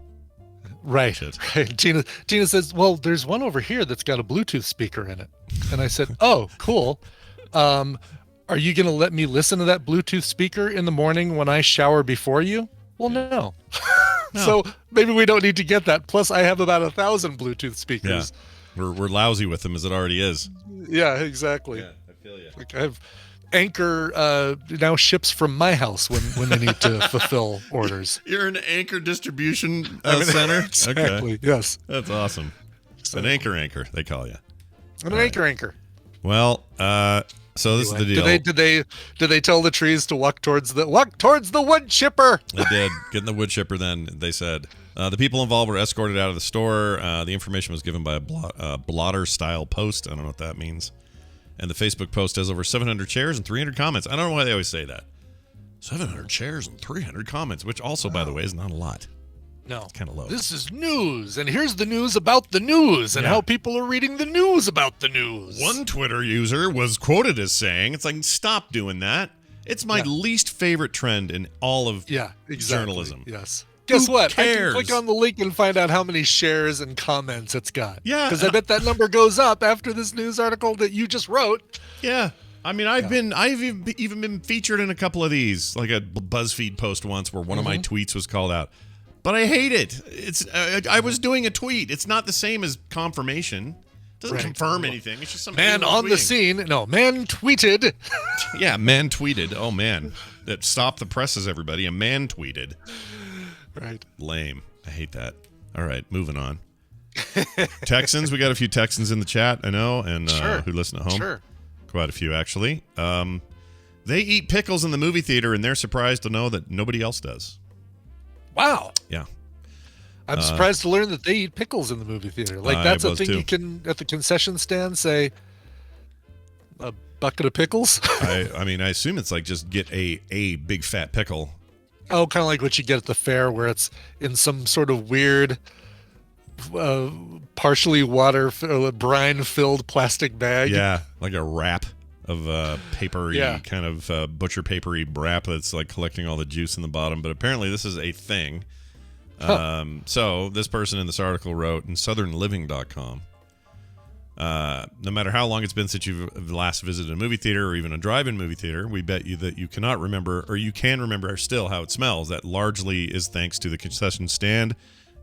Right.
Shit.
Right. Tina says, well, there's one over here that's got a Bluetooth speaker in it. And I said, oh, cool. Are you going to let me listen to that Bluetooth speaker in the morning when I shower before you? Well, no. So maybe we don't need to get that. Plus, I have about 1,000 Bluetooth speakers.
Yeah. We're lousy with them as it already is.
Yeah, exactly.
Yeah, I feel you.
Like I have Anchor now ships from my house when they need to fulfill orders.
You're an Anchor distribution center?
Exactly.
Okay.
Yes.
That's awesome. An anchor, they call you.
I'm an anchor.
Well, so this is the deal.
Did they tell the trees to walk towards the wood chipper?
They did. Getting the wood chipper then, they said. The people involved were escorted out of the store. The information was given by a blotter-style post. I don't know what that means. And the Facebook post has over 700 shares and 300 comments. I don't know why they always say that. 700 shares and 300 comments, which also, by the way, is not a lot.
No.
It's kind of low.
This is news, and here's the news about the news and how people are reading the news about the news.
One Twitter user was quoted as saying, it's like, stop doing that. It's my least favorite trend in all of journalism.
Yes. Guess what?
cares?
I can click on the link and find out how many shares and comments it's got.
Yeah.
Because I bet that number goes up after this news article that you just wrote.
Yeah. I mean, I've even been featured in a couple of these, like a BuzzFeed post once where one of my tweets was called out. But I hate it. It's I was doing a tweet. It's not the same as confirmation. It doesn't confirm anything. It's just some
Man on the scene. No, man tweeted.
Yeah, man tweeted. Oh, man. That stopped the presses, everybody. A man tweeted.
Right.
Lame. I hate that. All right, moving on. Texans. We got a few Texans in the chat, I know, and who listen at home.
Sure.
Quite a few, actually. They eat pickles in the movie theater, and they're surprised to know that nobody else does.
Wow.
Yeah.
I'm surprised to learn that they eat pickles in the movie theater. Like, that's a thing
too.
you can, at the concession stand, say, a bucket of pickles?
I mean, I assume it's like just get a big fat pickle.
Oh, kind of like what you get at the fair where it's in some sort of weird, partially brine-filled plastic bag.
Yeah, like a wrap of papery, kind of butcher papery wrap that's like collecting all the juice in the bottom. But apparently this is a thing. So this person in this article wrote in southernliving.com, no matter how long it's been since you've last visited a movie theater or even a drive-in movie theater, we bet you that you cannot remember, or you can remember still how it smells. That largely is thanks to the concession stand,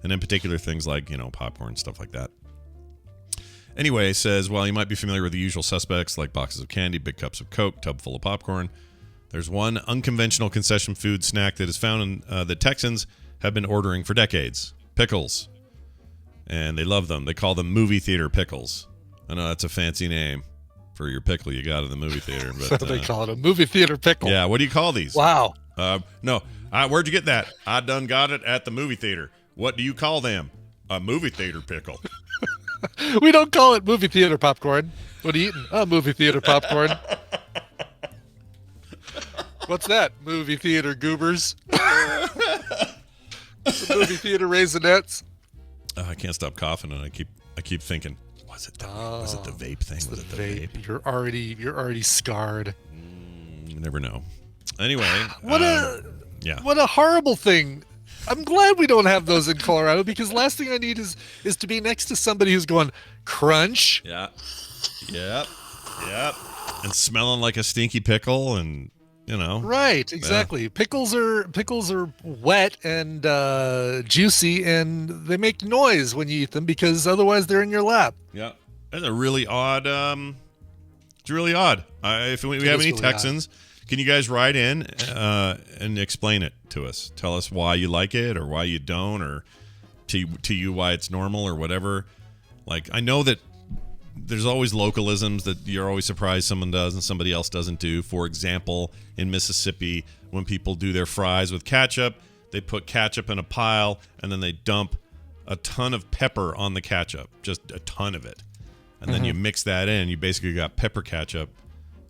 and in particular things like, popcorn, stuff like that. Anyway, says, well, you might be familiar with the usual suspects like boxes of candy, big cups of Coke, tub full of popcorn. There's one unconventional concession food snack that is found in the Texans have been ordering for decades. Pickles. And they love them. They call them movie theater pickles. I know that's a fancy name for your pickle you got in the movie theater. But,
So they call it a movie theater pickle.
Yeah, what do you call these?
Wow.
No, where'd you get that? I done got it at the movie theater. What do you call them? A movie theater pickle.
We don't call it movie theater popcorn. What are you eating? Oh, movie theater popcorn. What's that? Movie theater goobers. The movie theater raisinets.
I can't stop coughing, and I keep thinking, was it the vape thing? Was it the vape?
You're already scarred.
You never know. Anyway,
What a horrible thing. I'm glad we don't have those in Colorado, because last thing I need is to be next to somebody who's going crunch.
Yeah. Yep. And smelling like a stinky pickle, and
Right, exactly. Yeah. Pickles are wet and juicy, and they make noise when you eat them because otherwise they're in your lap.
Yeah, that's a really odd. It's really odd. If we have any Texans, can you guys write in and explain it to us? Tell us why you like it or why you don't, or to you why it's normal or whatever. Like, I know that there's always localisms that you're always surprised someone does and somebody else doesn't do. For example, in Mississippi, when people do their fries with ketchup, they put ketchup in a pile and then they dump a ton of pepper on the ketchup, just a ton of it. And then you mix that in, you basically got pepper ketchup.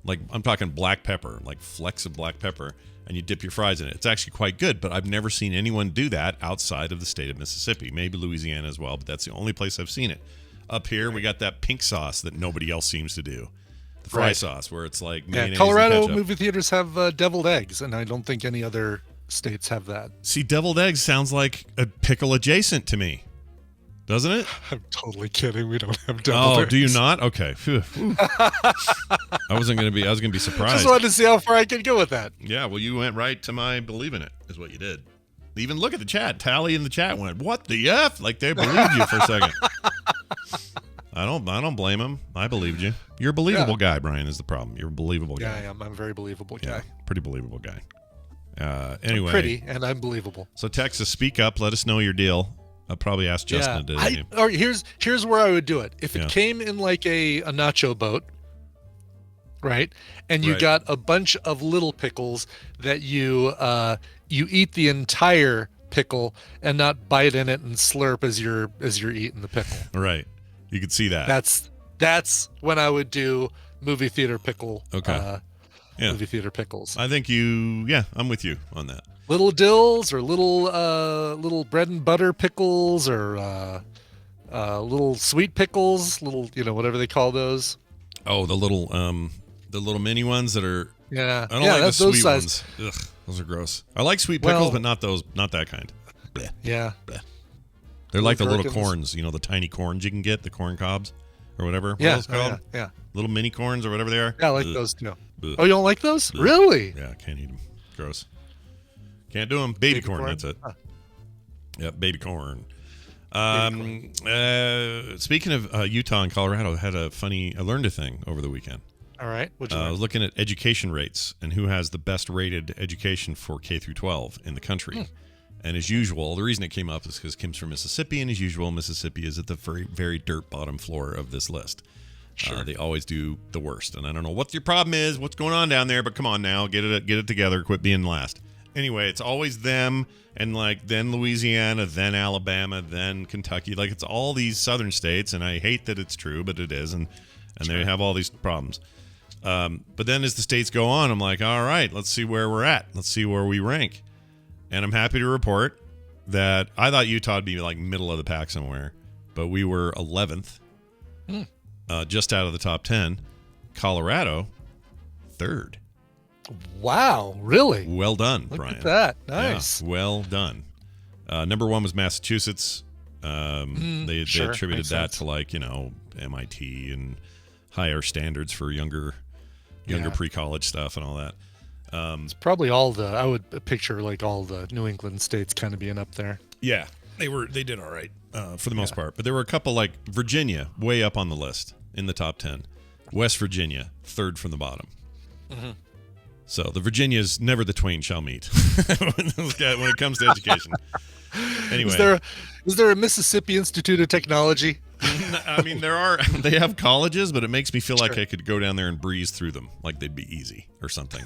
Like, I'm talking black pepper, like flecks of black pepper, and you dip your fries in it. It's actually quite good, but I've never seen anyone do that outside of the state of Mississippi. Maybe Louisiana as well, but that's the only place I've seen it. Up here, we got that pink sauce that nobody else seems to do. The fry sauce, where it's like mayonnaise. Yeah,
Colorado movie theaters have deviled eggs, and I don't think any other states have that.
See, deviled eggs sounds like a pickle adjacent to me, doesn't it?
I'm totally kidding. We don't have deviled eggs.
Oh, do you not? Okay. I was gonna be surprised.
Just wanted to see how far I could go with that.
Yeah, well, you went right to my believing it is what you did. Even look at the chat. Tally in the chat went, "What the F?" Like they believed you for a second. I don't blame him. I believed you. You're a believable guy, Brian, is the problem. You're a believable guy.
Yeah, I am. I'm a very believable guy.
Yeah, pretty believable guy. Anyway.
I'm pretty, and I'm believable.
So Texas, speak up. Let us know your deal. I'll probably ask Justin to do it.
Or here's where I would do it. If it came in like a nacho boat, right? And you got a bunch of little pickles that you eat the entire pickle and not bite in it and slurp as you're eating the pickle.
Right. You could see that.
That's when I would do movie theater pickle.
Okay.
Movie theater pickles.
I think I'm with you on that.
Little dills or little bread and butter pickles or little sweet pickles, little whatever they call those.
Oh, the little mini ones that are.
Yeah.
I don't like the sweet
size.
ones. Ugh, those are gross. I like sweet pickles, but not those. Not that kind. Blech.
Yeah.
Blech. They're like the little corns, the tiny corns you can get, the corn cobs or whatever. What are those called?
Yeah.
Little mini corns or whatever they are.
Yeah, I like those too. Ugh. Oh, you don't like those? Ugh. Really?
Yeah, can't eat them. Gross. Can't do them. Baby corn, that's it. Huh. Yep, baby corn. Speaking of Utah and Colorado, I learned a thing over the weekend.
All right.
I was looking at education rates and who has the best rated education for K through 12 in the country. And as usual, the reason it came up is because Kim's from Mississippi, and as usual, Mississippi is at the very, very dirt bottom floor of this list. Sure. They always do the worst, and I don't know what your problem is, what's going on down there, but come on now, get it together, quit being last. Anyway, it's always them, and then Louisiana, then Alabama, then Kentucky. Like, it's all these southern states, and I hate that it's true, but it is, and they have all these problems. But then as the states go on, I'm like, all right, let's see where we're at. Let's see where we rank. And I'm happy to report that I thought Utah would be like middle of the pack somewhere, but we were 11th, just out of the top 10. Colorado, 3rd.
Wow, really?
Well done,
Look
Brian.
At that. Nice.
Yeah, well done. Number 1 was Massachusetts. They attributed that to MIT and higher standards for younger pre-college stuff and all that.
It's probably I would picture like all the New England states kind of being up there.
Yeah, they did all right for the most part. But there were a couple like Virginia way up on the list in the top 10. West Virginia, 3rd from the bottom. Mm-hmm. So the Virginias, never the twain shall meet when it comes to education. Anyway.
Is there a Mississippi Institute of Technology?
I mean, they have colleges, but it makes me feel like I could go down there and breeze through them, like they'd be easy or something.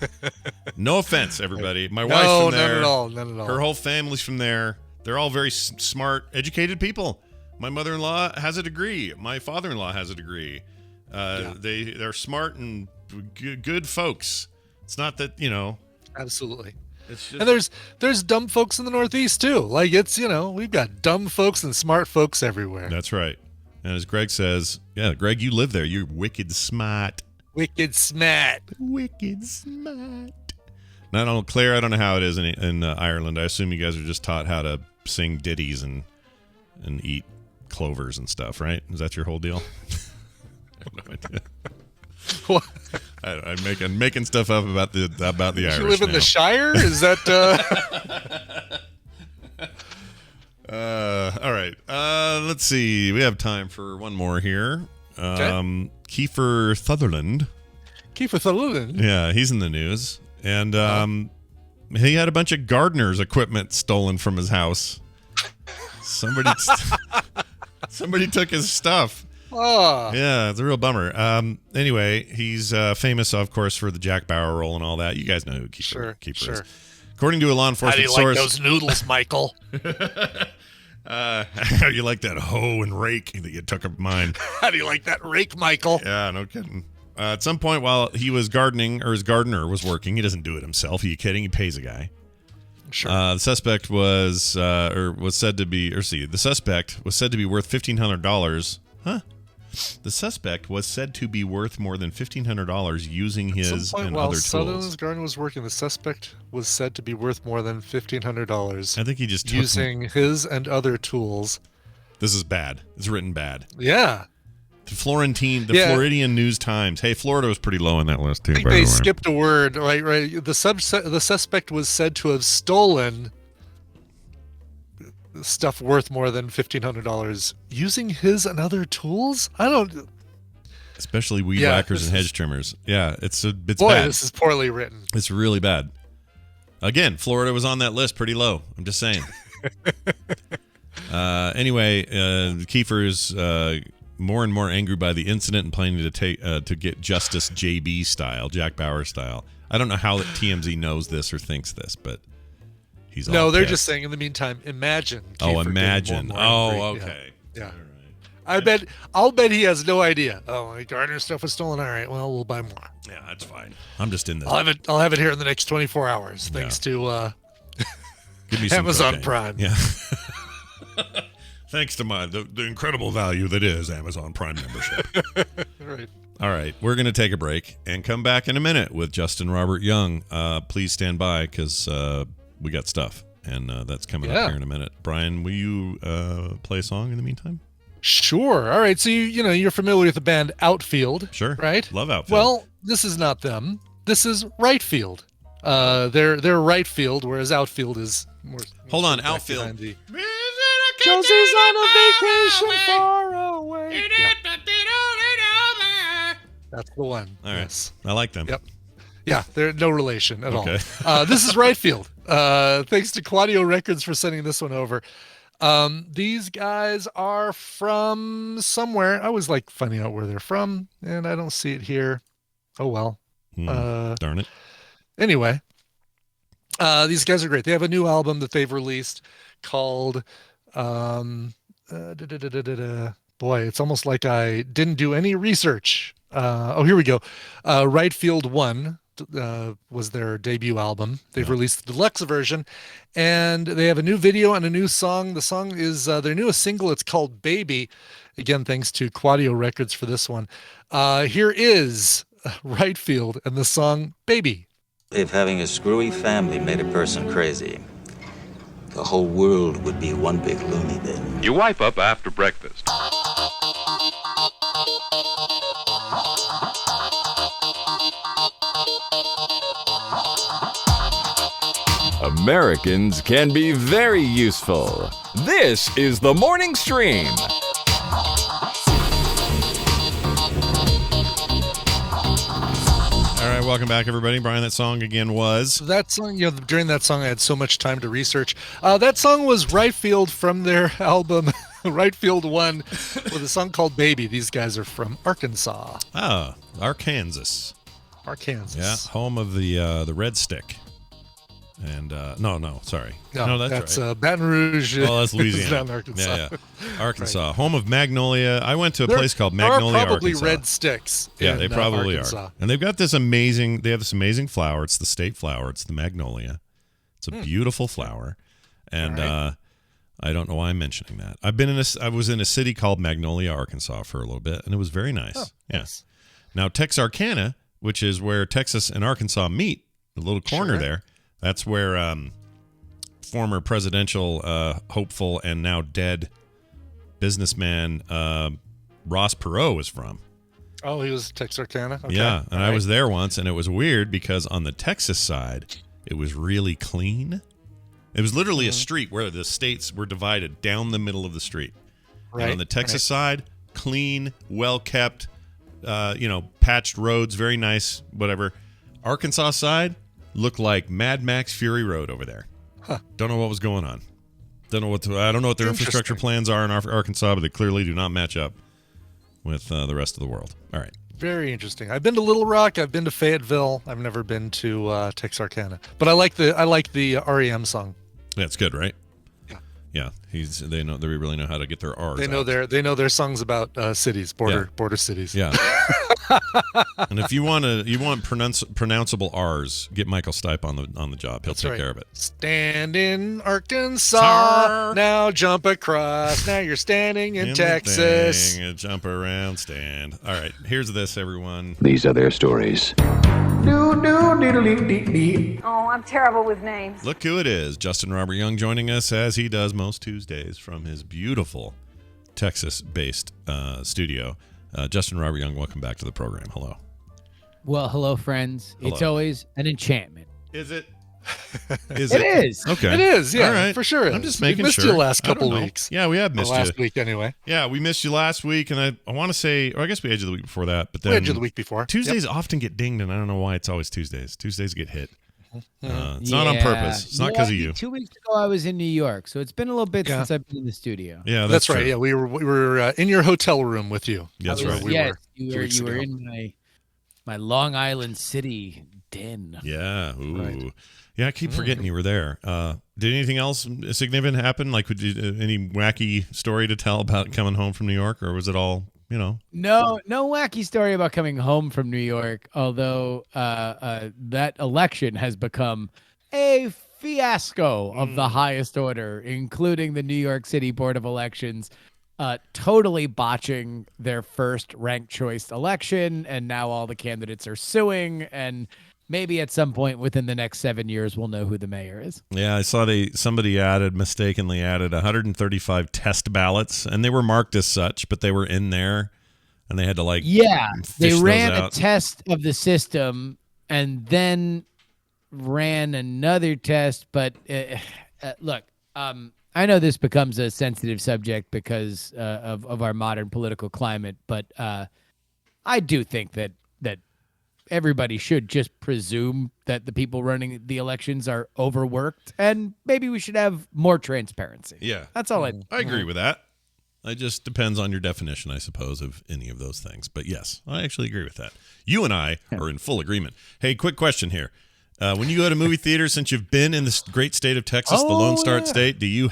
No offense, everybody. My wife's from there.
Not at all.
Her whole family's from there. They're all very smart, educated people. My mother-in-law has a degree. My father-in-law has a degree. They're smart and good folks. It's not that,
Absolutely.
It's just,
And there's dumb folks in the Northeast too. Like it's, we've got dumb folks and smart folks everywhere.
That's right. And as Greg says, Greg, you live there. You're wicked smart.
Wicked smart.
Wicked smart. Now, Claire, I don't know how it is in Ireland. I assume you guys are just taught how to sing ditties and eat clovers and stuff, right? Is that your whole deal? I have no idea.
What?
I'm making stuff up about the Irish.
You live in the Shire? Is that?
All right. Let's see. We have time for one more here.
Okay.
Kiefer Sutherland.
Kiefer Sutherland.
Yeah, he's in the news, and he had a bunch of gardener's equipment stolen from his house. Somebody took his stuff.
Oh.
Yeah, it's a real bummer. Anyway, he's famous, of course, for the Jack Bauer role and all that. You guys know who Kiefer is. According to a law enforcement source.
How do you like those noodles, Michael?
How do you like that hoe and rake that you took of mine?
How do you like that rake, Michael?
Yeah, no kidding. At some point while he was gardening, or his gardener was working, he doesn't do it himself. Are you kidding? He pays a guy.
Sure.
The suspect was said to be worth $1,500. Huh? The suspect was said to be worth more than $1,500 using his and other tools.
While Sutherland's garden was working, the suspect was said to be worth more than $1,500.
I think he just
using his and other tools.
This is bad. It's written bad.
Yeah.
The Floridian News Times. Hey, Florida was pretty low on that list too.
I think they skipped a word. Right. The suspect was said to have stolen stuff worth more than $1,500 using his and other tools.
Especially weed whackers and hedge trimmers. Yeah, it's bad.
This is poorly written.
It's really bad. Again, Florida was on that list pretty low. I'm just saying. Anyway, Kiefer is more and more angry by the incident and planning to get justice JB style, Jack Bauer style. I don't know how TMZ knows this or thinks this, but he's
they're just saying in the meantime, imagine.
Imagine. Okay.
Yeah. All right. I'll bet he has no idea. Oh, my gardener stuff was stolen. All right, well, we'll buy more.
Yeah, that's fine. I'm just in this.
I'll have it here in the next 24 hours, thanks to
Give me some
Amazon
cocaine.
Prime.
Yeah. Thanks to the incredible value that is Amazon Prime membership.
Right.
All right, we're going to take a break and come back in a minute with Justin Robert Young. Please stand by because we got stuff, and that's coming up here in a minute. Brian, will you play a song in the meantime?
Sure. All right. So you're familiar with the band Outfield,
sure?
Right.
Love Outfield.
Well, this is not them. This is Right Field. They're Right Field, whereas Outfield is more.
Hold on, Outfield.
Josie's on a vacation far away. Yeah. That's the one.
All right.
Yes.
I like them.
Yep. Yeah, they're no relation at all. This is Right Field. Thanks to Quadio Records for sending this one over. These guys are from somewhere. I always like finding out where they're from, and I don't see it here. Oh, well.
Darn it.
Anyway, these guys are great. They have a new album that they've released called boy, it's almost like I didn't do any research. Here we go. Right Field 1 was their debut album. They've released the deluxe version, and they have a new video and a new song. The song is their newest single. It's called Baby. Again, thanks to Quadio Records for this one. Here is Right Field and the song Baby.
If having a screwy family made a person crazy, the whole world would be one big loony bin.
You wipe up after breakfast.
Americans can be very useful. This is the Morning Stream.
All right, welcome back, everybody. Brian, that song again was?
That song, during that song, I had so much time to research. That song was Right Field from their album Right Field won with a song called Baby. These guys are from Arkansas.
Oh, Arkansas.
Arkansas.
Yeah, home of the Red Stick. And sorry. No,
that's
right.
Baton Rouge.
Oh, that's Louisiana.
Is down in Arkansas.
Yeah. Arkansas, home of Magnolia. I went to a place called Magnolia,
there are probably
Arkansas.
red sticks.
Yeah, they probably
Arkansas.
are. And they've got this amazing. They have this amazing flower. It's the state flower. It's the magnolia. It's a beautiful flower, and I don't know why I'm mentioning that. I was in a city called Magnolia, Arkansas, for a little bit, and it was very nice.
Oh,
Yes. Now Texarkana, which is where Texas and Arkansas meet, the little corner there. That's where former presidential hopeful and now dead businessman Ross Perot was from.
Oh, he was Texarkana? Okay.
Yeah, and I was there once, and it was weird because on the Texas side, it was really clean. It was literally a street where the states were divided down the middle of the street.
Right.
And on the Texas side, clean, well-kept, patched roads, very nice, whatever. Arkansas side looked like Mad Max Fury Road over there.
Huh.
Don't know what was going on. I don't know what their infrastructure plans are in Arkansas, but they clearly do not match up with the rest of the world. All right.
Very interesting. I've been to Little Rock. I've been to Fayetteville. I've never been to Texarkana. But I like the REM song.
Yeah, it's good, right?
Yeah.
Yeah. They really know how to get their R's.
They know their songs about cities, border cities.
Yeah. And if you want pronounceable R's, get Michael Stipe on the job. He'll take care of it.
Stand in Arkansas, now jump across. Now you're standing in Texas.
Jump around, stand. All right, here's this, everyone.
These are their stories.
Oh, I'm terrible with names.
Look who it is. Justin Robert Young joining us as he does most Tuesdays from his beautiful Texas-based studio. Justin Robert Young, welcome back to the program. Hello.
Well, hello, friends.
Hello.
It's always an enchantment.
Is it?
It is.
Okay.
It is, yeah,
all right.
for sure.
I'm just making
we missed
sure.
you last
I don't
couple
know.
weeks.
Yeah, we have missed you.
Last week, anyway.
Yeah, we missed you last week, and I want to say, or I guess we had you the week before that, but then
We had you the week before.
Tuesdays often get dinged, and I don't know why it's always Tuesdays. Tuesdays get hit. It's not on purpose. It's not because of you.
2 weeks ago, I was in New York, so it's been a little bit since I've been in the studio.
Yeah,
that's right.
true.
Yeah, we were in your hotel room with you.
That's right.
You were in my Long Island City den.
Yeah. Ooh.
Right.
Yeah, I keep forgetting you were there. Did anything else significant happen? Like, any wacky story to tell about coming home from New York, or was it all,
No wacky story about coming home from New York, although that election has become a fiasco of the highest order, including the New York City Board of Elections totally botching their first ranked choice election, and now all the candidates are suing, and maybe at some point within the next 7 years we'll know who the mayor is.
Yeah, I saw somebody mistakenly added 135 test ballots, and they were marked as such, but they were in there, and they had to
they ran a
out.
test of the system and then ran another test. But look, I know this becomes a sensitive subject because of our modern political climate, but I do think that everybody should just presume that the people running the elections are overworked, and maybe we should have more transparency.
Yeah.
That's all I
agree with that. It just depends on your definition, I suppose, of any of those things. But yes, I actually agree with that. You and I are in full agreement. Hey, quick question here. When you go to movie theaters, since you've been in this great state of Texas, the Lone Star State, do you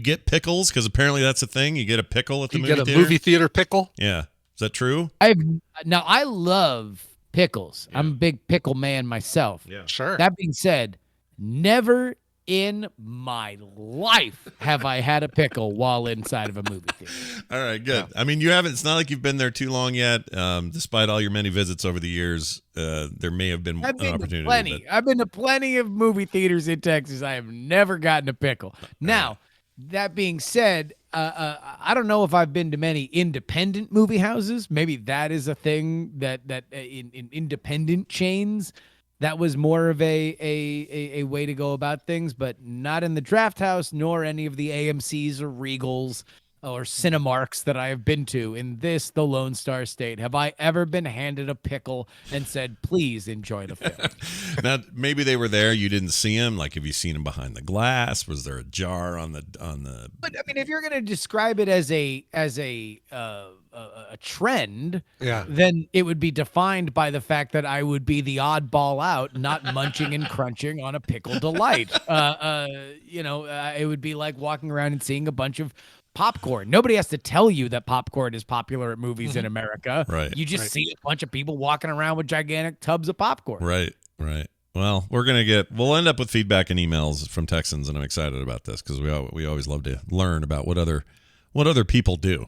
get pickles? Because apparently that's a thing. You get a pickle at the movie theater?
You get a movie theater pickle?
Yeah. Is that true?
I love pickles. I'm a big pickle man myself.
Yeah.
Sure.
That being said, never in my life have I had a pickle while inside of a movie theater.
All right, good. I mean, you haven't. It's not like you've been there too long yet. Despite all your many visits over the years, there may have been an opportunity.
I've been to plenty of movie theaters in Texas. I have never gotten a pickle. Now, that being said, I don't know if I've been to many independent movie houses. Maybe that is a thing that in independent chains, that was more of a way to go about things, but not in the Draft House, nor any of the AMCs or Regals or Cinemarks that I have been to in the Lone Star State. Have I ever been handed a pickle and said, please enjoy the film?
Now, maybe they were there. You didn't see them. Like, have you seen them behind the glass? Was there a jar on the?
But I mean, if you're going to describe it as a trend, then it would be defined by the fact that I would be the oddball out, not munching and crunching on a pickle delight. It would be like walking around and seeing a bunch of popcorn. Nobody has to tell you that popcorn is popular at movies in America.
Right.
You just see a bunch of people walking around with gigantic tubs of popcorn.
Right. Well, we'll end up with feedback and emails from Texans, and I'm excited about this because we always love to learn about what other people do,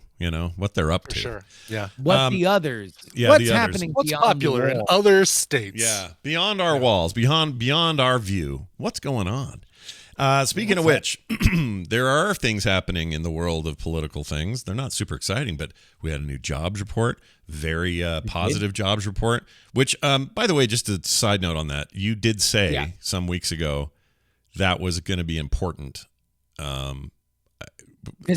what they're up to.
Sure. Yeah.
What the others?
Yeah,
What's
the others.
happening
What's
beyond
popular
the
in
wall?
other states?
Yeah, beyond our walls, beyond our view. What's going on? Speaking of which, there are things happening in the world of political things. They're not super exciting, but we had a new jobs report, very positive jobs report, which, by the way, just a side note on that, you did say some weeks ago that was going to be important.
Because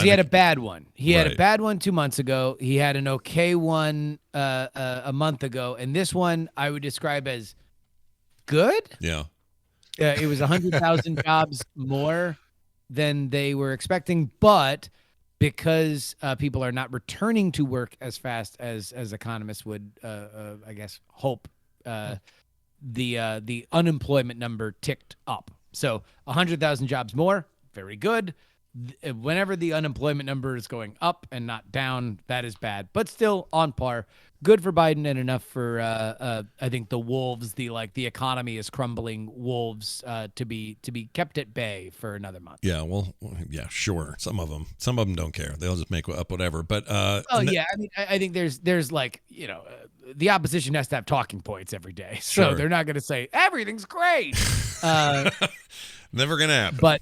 he had a bad one. He had a bad one 2 months ago. He had an okay one a month ago. And this one I would describe as good.
Yeah.
It was 100,000 jobs more than they were expecting. But because people are not returning to work as fast as economists would, I guess, hope, the unemployment number ticked up. So 100,000 jobs more, very good. Whenever the unemployment number is going up and not down, that is bad, but still on par. Good for Biden and enough for I think the wolves, the economy is crumbling wolves to be kept at bay for another month.
Yeah, well, yeah, sure. Some of them don't care. They'll just make up whatever. But
I mean, I think there's the opposition has to have talking points every day, so
Sure.
they're not going to say everything's great.
Never gonna happen.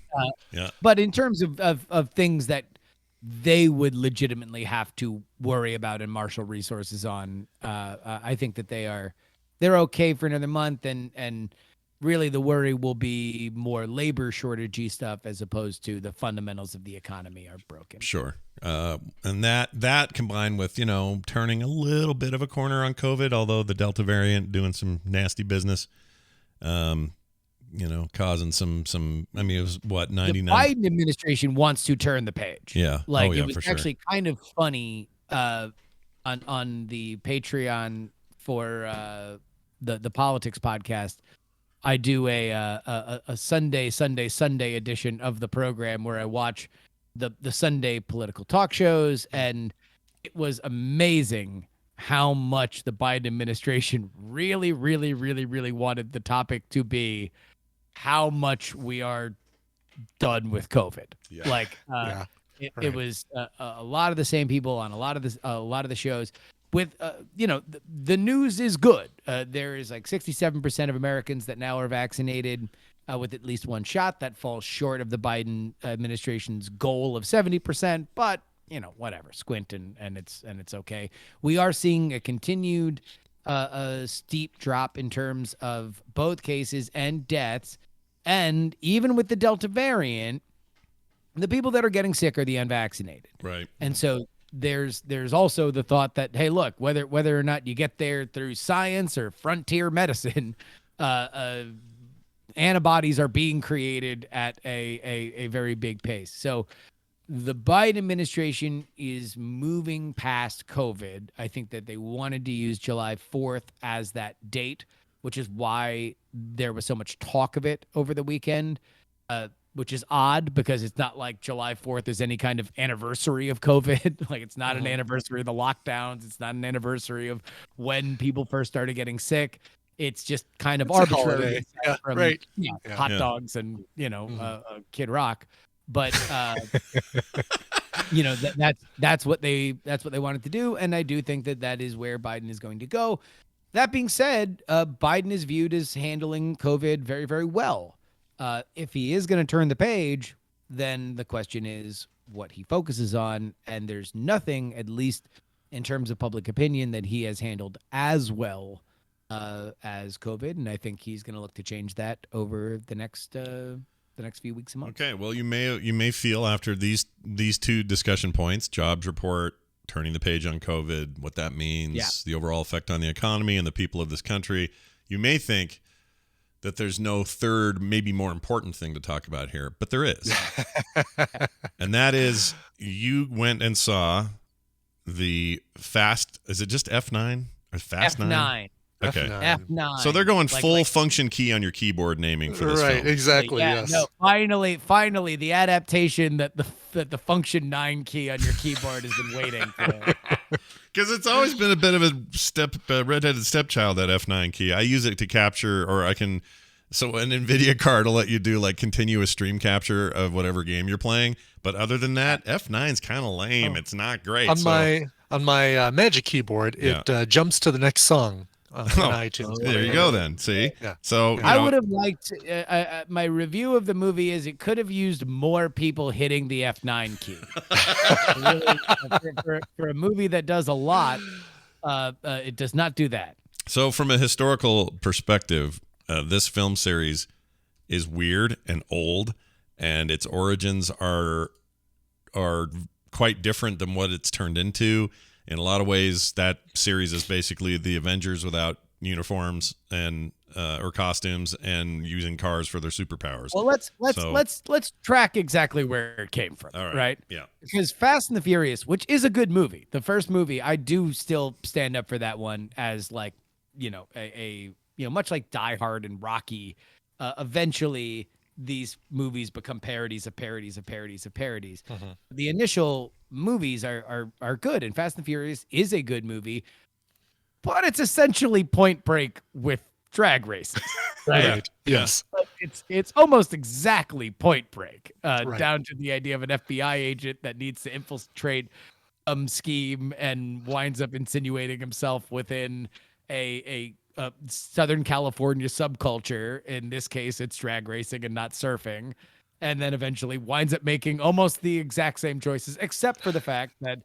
But in terms of things that they would legitimately have to worry about and marshal resources on, I think that they're okay for another month, and really the worry will be more labor shortagey stuff as opposed to the fundamentals of the economy are broken.
Sure. And that combined with, turning a little bit of a corner on COVID, although the Delta variant doing some nasty business, causing some, I mean, it was what, 99?
The Biden administration wants to turn the page.
Yeah.
It was
for sure.
actually kind of funny on the Patreon for the politics podcast. I do a Sunday edition of the program where I watch the Sunday political talk shows, and it was amazing how much the Biden administration really, really, really, really wanted the topic to be how much we are done with COVID.
Yeah.
It was a lot of the same people on a lot of the shows. With the news is good. There is 67% of Americans that now are vaccinated with at least one shot. That falls short of the Biden administration's goal of 70%, but whatever, squint and it's okay. We are seeing a continued a steep drop in terms of both cases and deaths, and even with the Delta variant, the people that are getting sick are the unvaccinated.
Right.
And so there's also the thought that, hey, look, whether or not you get there through science or frontier medicine, antibodies are being created at a very big pace. So the Biden administration is moving past COVID. I think that they wanted to use July 4th as that date, which is why there was so much talk of it over the weekend, which is odd because it's not like July 4th is any kind of anniversary of COVID. It's not an anniversary of the lockdowns. It's not an anniversary of when people first started getting sick. It's just kind of
It's a
arbitrary.
holiday. Yeah,
from,
right.
Hot dogs and, Kid Rock. But that's what they wanted to do, and I do think that is where Biden is going to go. That being said, Biden is viewed as handling COVID very, very well. If he is going to turn the page, then the question is what he focuses on, and there's nothing, at least in terms of public opinion, that he has handled as well as COVID, and I think he's going to look to change that over the next few weeks and months.
Okay, well, you may feel after these two discussion points, jobs report, turning the page on COVID, what that means, the overall effect on the economy and the people of this country, you may think that there's no third, maybe more important thing to talk about here, but there is. And that is, you went and saw the is it just F9 or Fast 9? Okay.
F9.
So they're going full function key on your keyboard naming for this film.
Right, exactly, yes.
No, finally, the adaptation that the function 9 key on your keyboard has been waiting for.
Because it's always been a bit of a redheaded stepchild, that F9 key. I use it to capture, or I can, so an NVIDIA card will let you do like continuous stream capture of whatever game you're playing. But other than that, F9's kind of lame. It's not great.
On my Magic keyboard, it jumps to the next song on iTunes.
There you go then. See?
Yeah.
So
I would have liked, my review of the movie is it could have used more people hitting the F9 key. Really, for a movie that does a lot, it does not do that.
So from a historical perspective, this film series is weird and old, and its origins are quite different than what it's turned into. In a lot of ways, that series is basically the Avengers without uniforms and or costumes and using cars for their superpowers.
Well, let's track exactly where it came from.
All
right?
Yeah.
Because Fast and the Furious, which is a good movie, the first movie, I do still stand up for that one as like, a much like Die Hard and Rocky. Eventually, these movies become parodies of parodies of parodies of parodies. The initial movies are good, and Fast and Furious is a good movie, but it's essentially Point Break with drag races.
Right. Yes.
But it's almost exactly Point Break, down to the idea of an FBI agent that needs to infiltrate scheme and winds up insinuating himself within a Southern California subculture. In this case, it's drag racing and not surfing. And then eventually winds up making almost the exact same choices, except for the fact that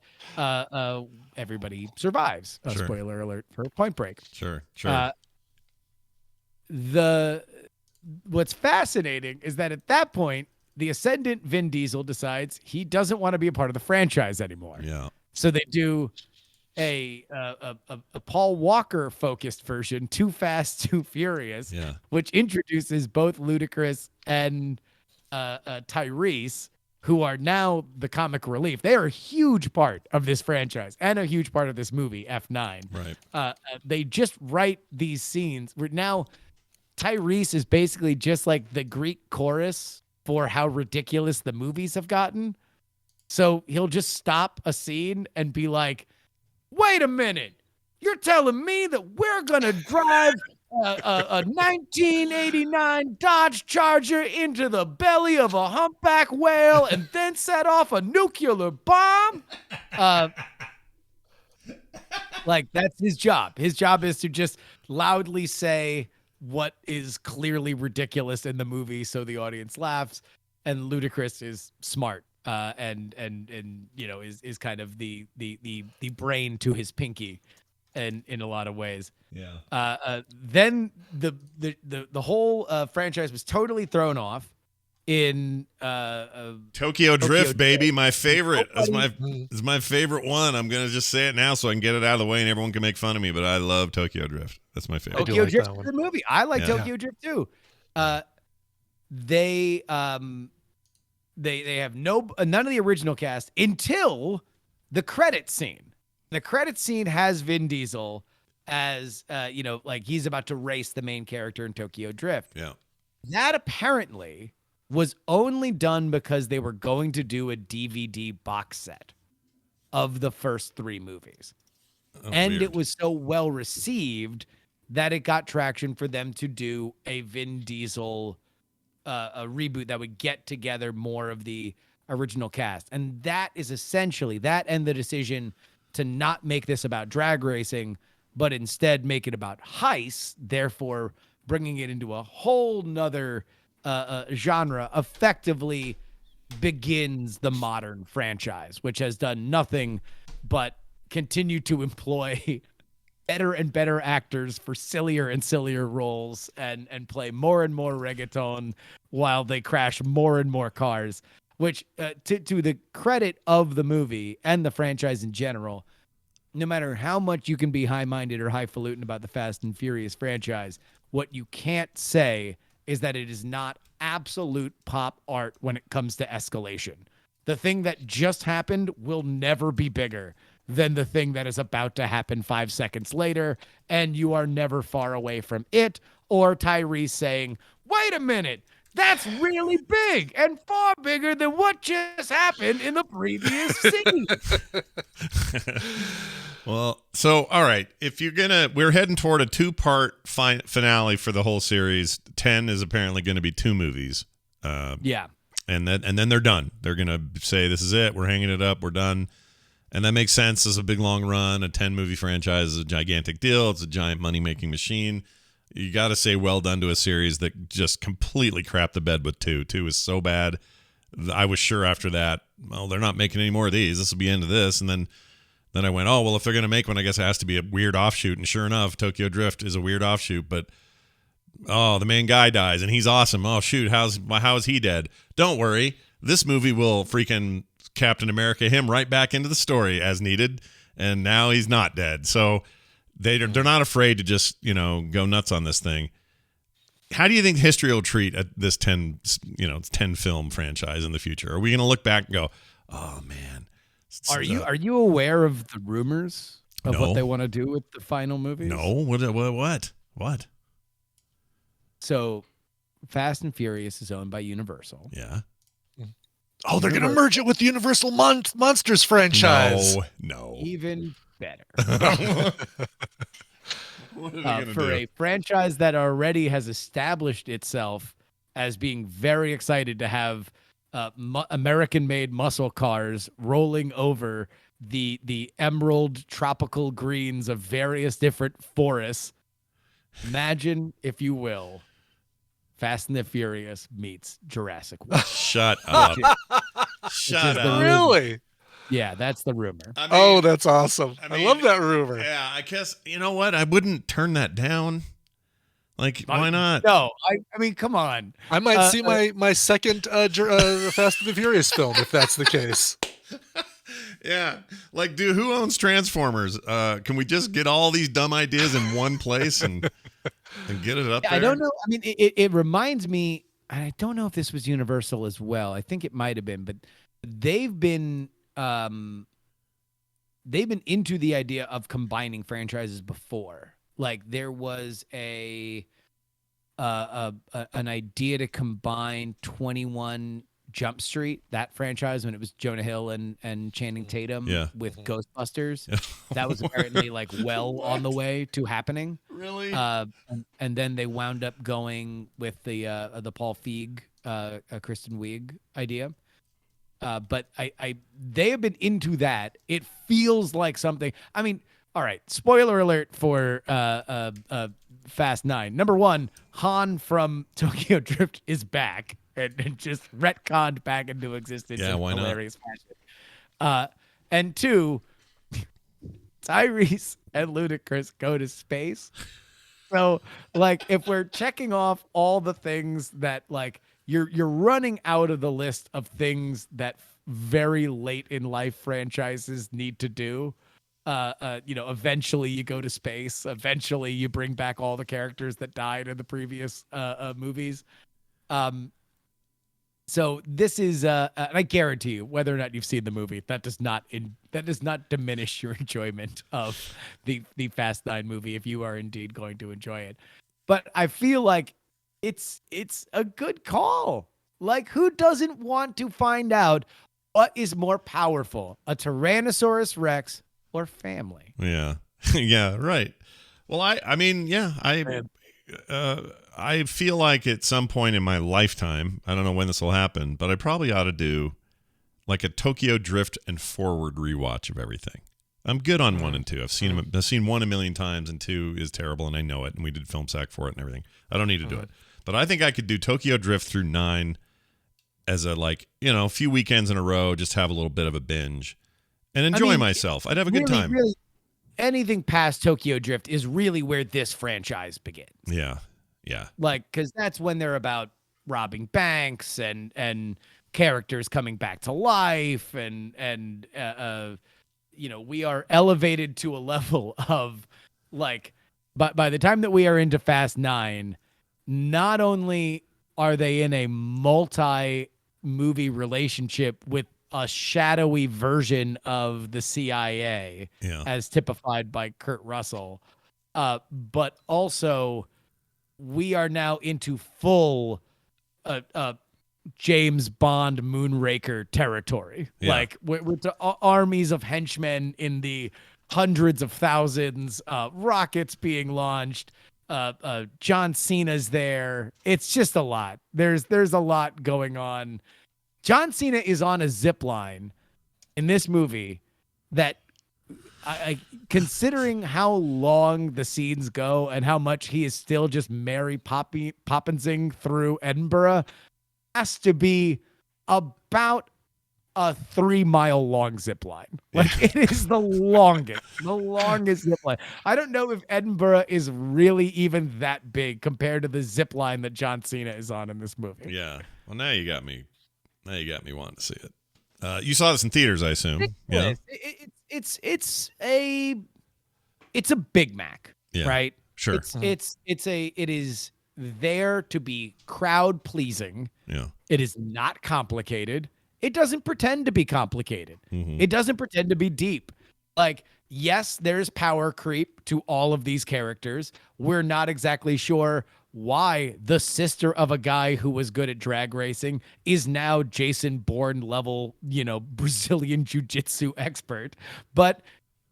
everybody survives.
Sure.
Spoiler alert for Point Break.
Sure.
What's fascinating is that at that point, the ascendant Vin Diesel decides he doesn't want to be a part of the franchise anymore.
Yeah.
So they do a Paul Walker focused version, Too Fast, Too Furious, which introduces both Ludacris and Tyrese, who are now the comic relief. They are a huge part of this franchise and a huge part of this movie, F9.
Right.
They just write these scenes where now Tyrese is basically just like the Greek chorus for how ridiculous the movies have gotten. So he'll just stop a scene and be like, wait a minute, you're telling me that we're going to drive a 1989 Dodge Charger into the belly of a humpback whale and then set off a nuclear bomb? Like, that's his job. His job is to just loudly say what is clearly ridiculous in the movie so the audience laughs. And Ludacris is smart. And is kind of the brain to his pinky, and in a lot of ways. Yeah. Then the whole franchise was totally thrown off in
Tokyo Drift, baby, my favorite. That's my favorite one. I'm gonna just say it now so I can get it out of the way and everyone can make fun of me. But I love Tokyo Drift. That's my favorite.
Tokyo Drift is a good movie. I like Tokyo Drift too. They have none of the original cast until the credit scene. The credit scene has Vin Diesel as like he's about to race the main character in Tokyo Drift.
Yeah.
That apparently was only done because they were going to do a DVD box set of the first 3 movies. And
weird.
It was so well received that it got traction for them to do a Vin Diesel a reboot that would get together more of the original cast. And that is essentially that, and the decision to not make this about drag racing, but instead make it about heists, therefore bringing it into a whole nother genre, effectively begins the modern franchise, which has done nothing but continue to employ better and better actors for sillier and sillier roles and play more and more reggaeton while they crash more and more cars, which to the credit of the movie and the franchise in general, no matter how much you can be high-minded or highfalutin about the Fast and Furious franchise, What you can't say is that it is not absolute pop art when it comes to escalation. The thing that just happened will never be bigger than the thing that is about to happen 5 seconds later, and you are never far away from it or Tyrese saying, wait a minute, that's really big and far bigger than what just happened in the previous scene.
Well, so all right, if you're we're heading toward a 2-part finale for the whole series. 10 is apparently going to be 2 movies.
Yeah.
And then they're done. They're going to say, this is it. We're hanging it up. We're done. And that makes sense as a big, long run. A 10-movie franchise is a gigantic deal. It's a giant money-making machine. You got to say well done to a series that just completely crapped the bed with 2. 2 is so bad. I was sure after that, well, they're not making any more of these. This will be the end of this. And then I went, oh, well, if they're going to make one, I guess it has to be a weird offshoot. And sure enough, Tokyo Drift is a weird offshoot. But, oh, the main guy dies, and he's awesome. Oh, shoot, how is he dead? Don't worry. This movie will freaking Captain America him right back into the story as needed, and now he's not dead. So they're not afraid to just, go nuts on this thing. How do you think history will treat this 10 film franchise in the future? Are we going to look back and go, oh, man.
Are you aware of the rumors of
No.
what they want to do with the final movies?
No. What?
So, Fast and Furious is owned by Universal.
Yeah.
Oh, they're going to merge it with the Universal Monsters franchise.
No.
Even better.
What are they gonna
For
do?
a franchise that already has established itself as being very excited to have American-made muscle cars rolling over the emerald tropical greens of various different forests. Imagine, if you will, Fast and the Furious meets Jurassic World.
Shut up. Shut up.
Really?
Yeah, that's the rumor.
I mean,
Oh, that's awesome.
I
I,
mean,
love that rumor.
Yeah, I guess, you know what? I wouldn't turn that down. Like, why not?
No, I mean, come on.
I might see my second Fast and the Furious film if that's the case.
Yeah. Like, dude, who owns Transformers? Can we just get all these dumb ideas in one place and get it up there?
I don't know. I mean, it reminds me, I don't know if this was Universal as well. I think it might have been, but they've been into the idea of combining franchises before. Like there was an idea to combine 21 Jump Street, that franchise, when it was Jonah Hill and Channing Tatum with Ghostbusters. That was apparently like well on the way to happening.
Really?
And then they wound up going with the Paul Feig, Kristen Wiig idea. But they have been into that. It feels like something. I mean, all right. Spoiler alert for Fast 9. Number 1, Han from Tokyo Drift is back and just retconned back into existence.
Yeah,
in
why not?
hilarious fashion. And 2, Tyrese and Ludacris go to space. So, like, if we're checking off all the things that, like, you're running out of the list of things that very late in life franchises need to do. Eventually you go to space. Eventually you bring back all the characters that died in the previous movies. So this is, and I guarantee you, whether or not you've seen the movie, that does not diminish your enjoyment of the Fast 9 movie if you are indeed going to enjoy it. But I feel like it's a good call. Like, who doesn't want to find out what is more powerful, a Tyrannosaurus Rex or family?
Yeah. Yeah, right. Well, I feel like at some point in my lifetime, I don't know when this will happen, but I probably ought to do like a Tokyo Drift and Forward rewatch of everything. I'm good on 1 and 2. I've seen 1 a million times, and 2 is terrible, and I know it, and we did film sack for it and everything. I don't need to do it. But I think I could do Tokyo Drift through 9 as a few weekends in a row, just have a little bit of a binge and enjoy myself. I'd have a good time.
Really, anything past Tokyo Drift is really where this franchise begins.
Yeah. Yeah.
Like, because that's when they're about robbing banks and characters coming back to life and we are elevated to a level of like But by the time that we are into Fast 9, not only are they in a multi-movie relationship with a shadowy version of the CIA, as typified by Kurt Russell, but also we are now into full James Bond Moonraker territory. Like with the armies of henchmen in the hundreds of thousands, rockets being launched. John Cena's there. It's just a lot. There's a lot going on. John Cena is on a zip line in this movie that, I considering how long the scenes go and how much he is still just Mary Poppinsing through Edinburgh, has to be about a 3-mile long zip line. Like it is the longest zip line. I don't know if Edinburgh is really even that big compared to the zip line that John Cena is on in this movie.
Yeah. Well, now you got me wanting to see it. You saw this in theaters, I assume. Yeah.
It's a Big Mac, right?
Sure.
It is there to be crowd pleasing.
Yeah.
It is not complicated. It doesn't pretend to be complicated. It doesn't pretend to be deep. Like, yes, there's power creep to all of these characters. We're not exactly sure why the sister of a guy who was good at drag racing is now Jason Bourne level, Brazilian jiu-jitsu expert, but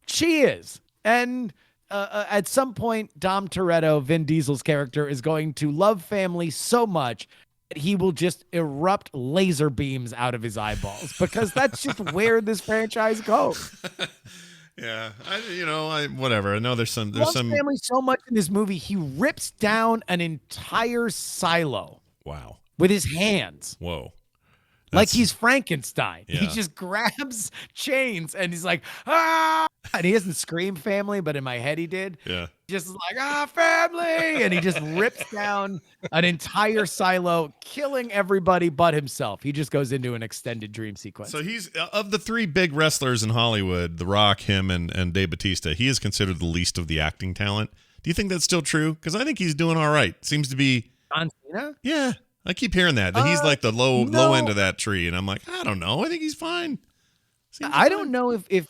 she is. And at some point, Dom Toretto, Vin Diesel's character, is going to love family so much that he will just erupt laser beams out of his eyeballs, because that's just where this franchise goes.
Yeah, whatever. I know there's some
family so much in this movie. He rips down an entire silo.
Wow.
With his hands.
Whoa.
Like he's Frankenstein.
Yeah.
He just grabs chains and he's like, ah! And he doesn't scream family, but in my head he did.
Yeah.
Just like, family! And he just rips down an entire silo, killing everybody but himself. He just goes into an extended dream sequence.
So he's, of the three big wrestlers in Hollywood, The Rock, him, and Dave Bautista, he is considered the least of the acting talent. Do you think that's still true? Because I think he's doing all right. Seems to be.
John Cena?
Yeah. I keep hearing that he's like the low end of that tree, and I'm like, I don't know. I think he's fine.
I don't know if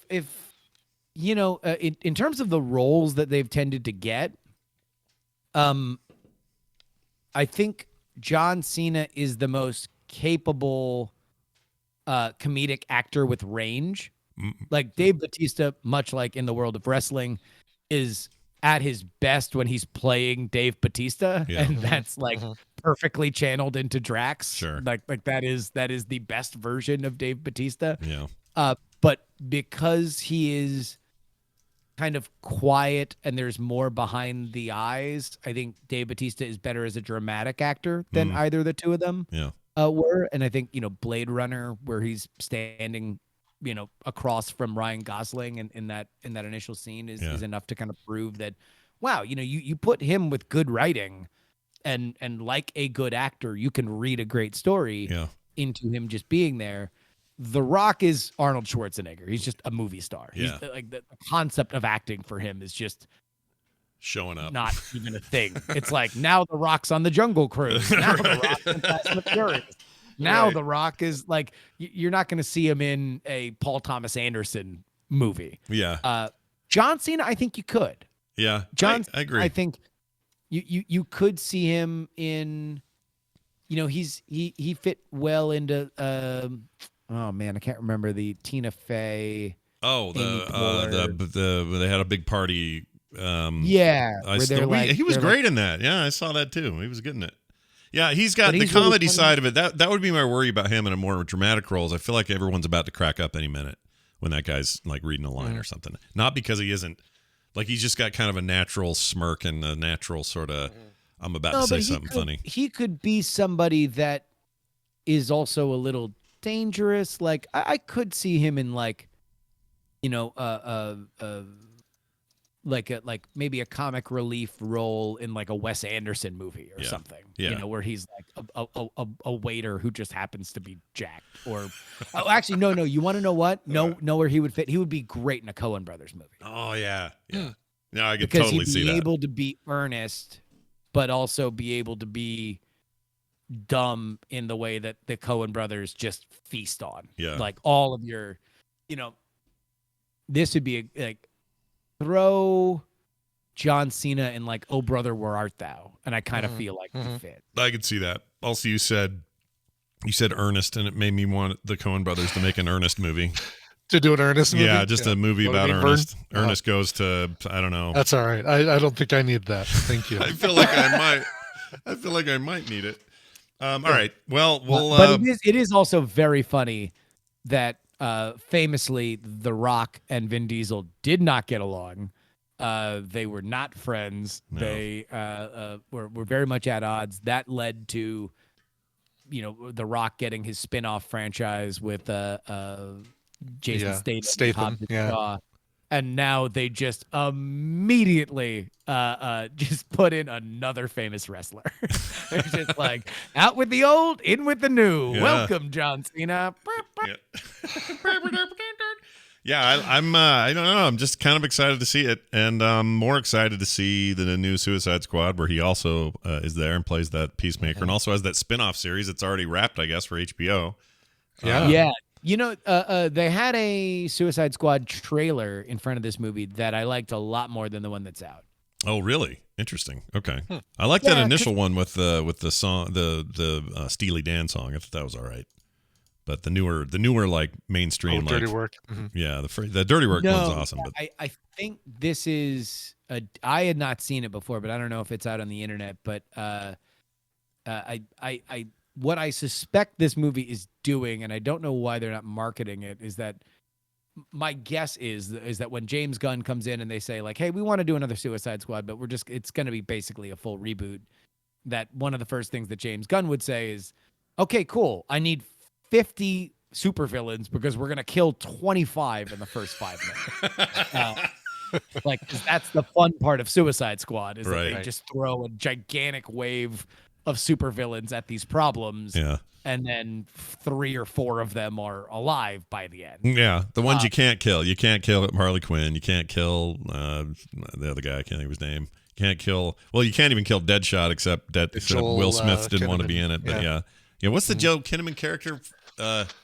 in terms of the roles that they've tended to get, I think John Cena is the most capable comedic actor with range. Like Dave Bautista, much like in the world of wrestling, is at his best when he's playing Dave Bautista, and that's like perfectly channeled into Drax.
Sure,
like that is the best version of Dave Bautista.
Yeah.
But because he is kind of quiet and there's more behind the eyes, I think Dave Bautista is better as a dramatic actor than either of the two of them were. And I think Blade Runner, where he's standing across from Ryan Gosling and in that initial scene is enough to kind of prove that, wow, you put him with good writing and like a good actor, you can read a great story into him just being there. The Rock is Arnold Schwarzenegger. He's just a movie star. He's like the concept of acting for him is just
showing up,
not even a thing. It's like, now The Rock's on the Jungle Cruise. Now The Rock's in Fast and the Furious. Now The Rock is like, you're not going to see him in a Paul Thomas Anderson movie.
Yeah.
John Cena, I think you could.
Yeah.
John,
I agree.
I think you could see him in, he fit well into, oh man, I can't remember the Tina Fey.
Oh, they had a big party.
He was
great in that. Yeah, I saw that too. He was getting it. Yeah, he's got the comedy side of it. That would be my worry about him in a more dramatic roles. I feel like everyone's about to crack up any minute when that guy's like reading a line or something. Not because he isn't, like he's just got kind of a natural smirk and a natural sort of, I'm about to say something funny.
He could be somebody that is also a little dangerous. Like I could see him in like, like maybe a comic relief role in like a Wes Anderson movie or something, where he's like a waiter who just happens to be jacked. Or actually, no. You want to know what? Know where he would fit? He would be great in a Coen Brothers movie.
Oh yeah. Yeah, I could
because
totally
he'd
see
be
that.
able to be earnest, but also be able to be dumb in the way that the Coen brothers just feast on.
Yeah.
Like all of your, this would be like throw John Cena in like Oh Brother Where Art Thou, and I kind of feel like he fit.
I could see that. Also, you said Ernest, and it made me want the Coen brothers to make an Ernest movie.
To do an Earnest movie?
Yeah, just a movie
What,
about
Vern?
Ernest. Ernest goes to, I don't know.
That's all right. I don't think I need that. Thank you.
I feel like I might need it. All right. Well, we'll.
But it is also very funny that famously The Rock and Vin Diesel did not get along. They were not friends.
No.
They were very much at odds. That led to, The Rock getting his spin-off franchise with Jason Statham.
Yeah.
And now they just immediately just put in another famous wrestler. They're just like, out with the old, in with the new.
Yeah.
Welcome, John Cena.
Yeah, I don't know. I'm just kind of excited to see it, and more excited to see the new Suicide Squad, where he also is there and plays that Peacemaker, and also has that spin-off series. It's already wrapped, I guess, for HBO.
Yeah. They had a Suicide Squad trailer in front of this movie that I liked a lot more than the one that's out.
Oh, really? Interesting. Okay, I like that initial one with the song, the Steely Dan song. I thought that was all right. But the newer like mainstream,
Dirty
like,
Work.
Yeah, the Dirty Work one's awesome. But
I think this is I had not seen it before, but I don't know if it's out on the internet. But what I suspect this movie is doing, and I don't know why they're not marketing it, is that my guess is that when James Gunn comes in and they say like, hey, we want to do another Suicide Squad, but it's going to be basically a full reboot, that one of the first things that James Gunn would say is, okay, cool, I need 50 supervillains because we're going to kill 25 in the first 5 minutes. Like, 'cause that's the fun part of Suicide Squad, is that they just throw a gigantic wave of supervillains at these problems.
Yeah.
And then 3 or 4 of them are alive by the end.
Yeah, the ones you can't kill. You can't kill Harley Quinn. You can't kill the other guy. I can't think of his name. You can't kill. Well, you can't even kill Deadshot except Will Smith didn't want to be in it. But yeah. What's the Joe Kinnaman character? Not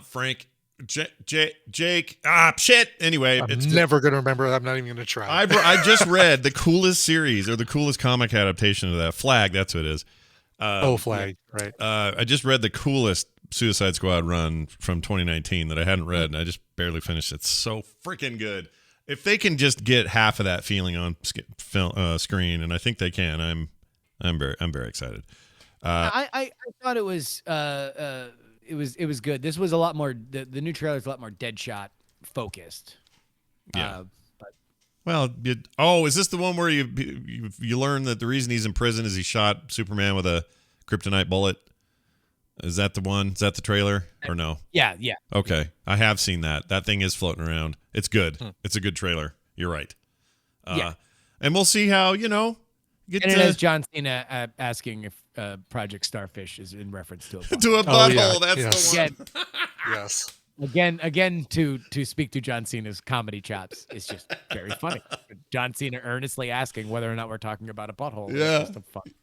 Frank. Jake. Shit. Anyway,
it's never going to remember. I'm not even going to try.
I just read the coolest series or the coolest comic adaptation of that. Flag. That's what it is.
Flag. Right.
I just read the coolest Suicide Squad run from 2019 that I hadn't read, and I just barely finished it. It's so freaking good. If they can just get half of that feeling on screen, and I think they can, I'm very excited.
I thought it was good. This was a lot more. The new trailer is a lot more Deadshot focused.
Yeah. Is this the one where you learn that the reason he's in prison is he shot Superman with a kryptonite bullet? Is that the one? Is that the trailer or no?
Yeah.
Okay, I have seen that. That thing is floating around. It's good. It's a good trailer. You're right. And we'll see how
and it has John Cena asking if Project Starfish is in reference to a butthole.
to a butthole. That's the one.
Yes.
Again, to speak to John Cena's comedy chops, it's just very funny. John Cena earnestly asking whether or not we're talking about a butthole.
Yeah.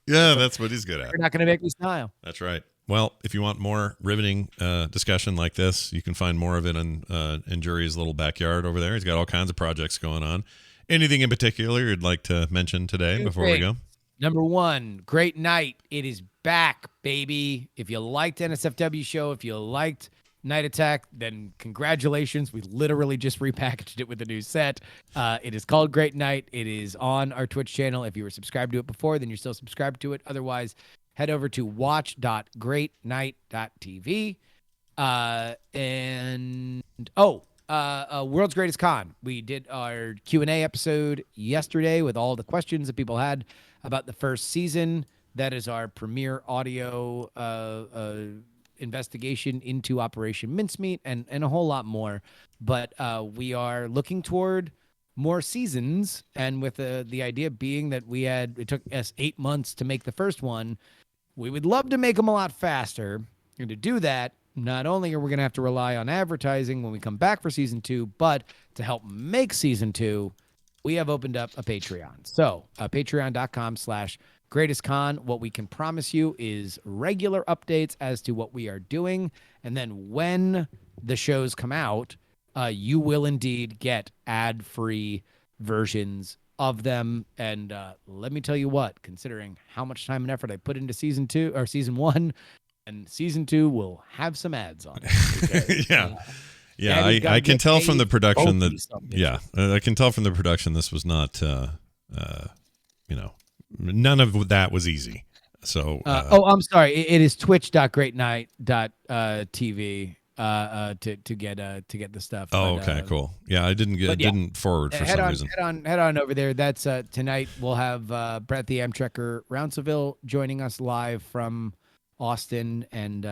Yeah, that's what he's good at.
You're not going to make me smile.
That's right. Well, if you want more riveting discussion like this, you can find more of it in Jury's little backyard over there. He's got all kinds of projects going on. Anything in particular you'd like to mention today before we go?
Number 1, Great Night. It is back, baby. If you liked NSFW show, if you liked Night Attack, then congratulations. We literally just repackaged it with a new set. It is called Great Night. It is on our Twitch channel. If you were subscribed to it before, then you're still subscribed to it. Otherwise, head over to watch.greatnight.tv. World's Greatest Con. We did our Q&A episode yesterday with all the questions that people had about the first season. That is our premiere audio investigation into Operation Mincemeat and a whole lot more. But we are looking toward more seasons, and with the idea being that it took us 8 months to make the first one, we would love to make them a lot faster. And to do that, not only are we going to have to rely on advertising when we come back for season 2, but to help make season 2, we have opened up a Patreon. So patreon.com/greatestcon. What we can promise you is regular updates as to what we are doing. And then when the shows come out, you will indeed get ad-free versions of them. And let me tell you what, considering how much time and effort I put into season 1, and season 2 will have some ads on it. Because,
I can tell from the production that I can tell from the production this was not none of that was easy. So
I'm sorry, it is twitch.greatnight.tv to get the stuff.
Okay, cool. Yeah, I didn't forward for some reason.
Head on over there. That's tonight. We'll have Brett the Amtrekker Rounceville joining us live from Austin, and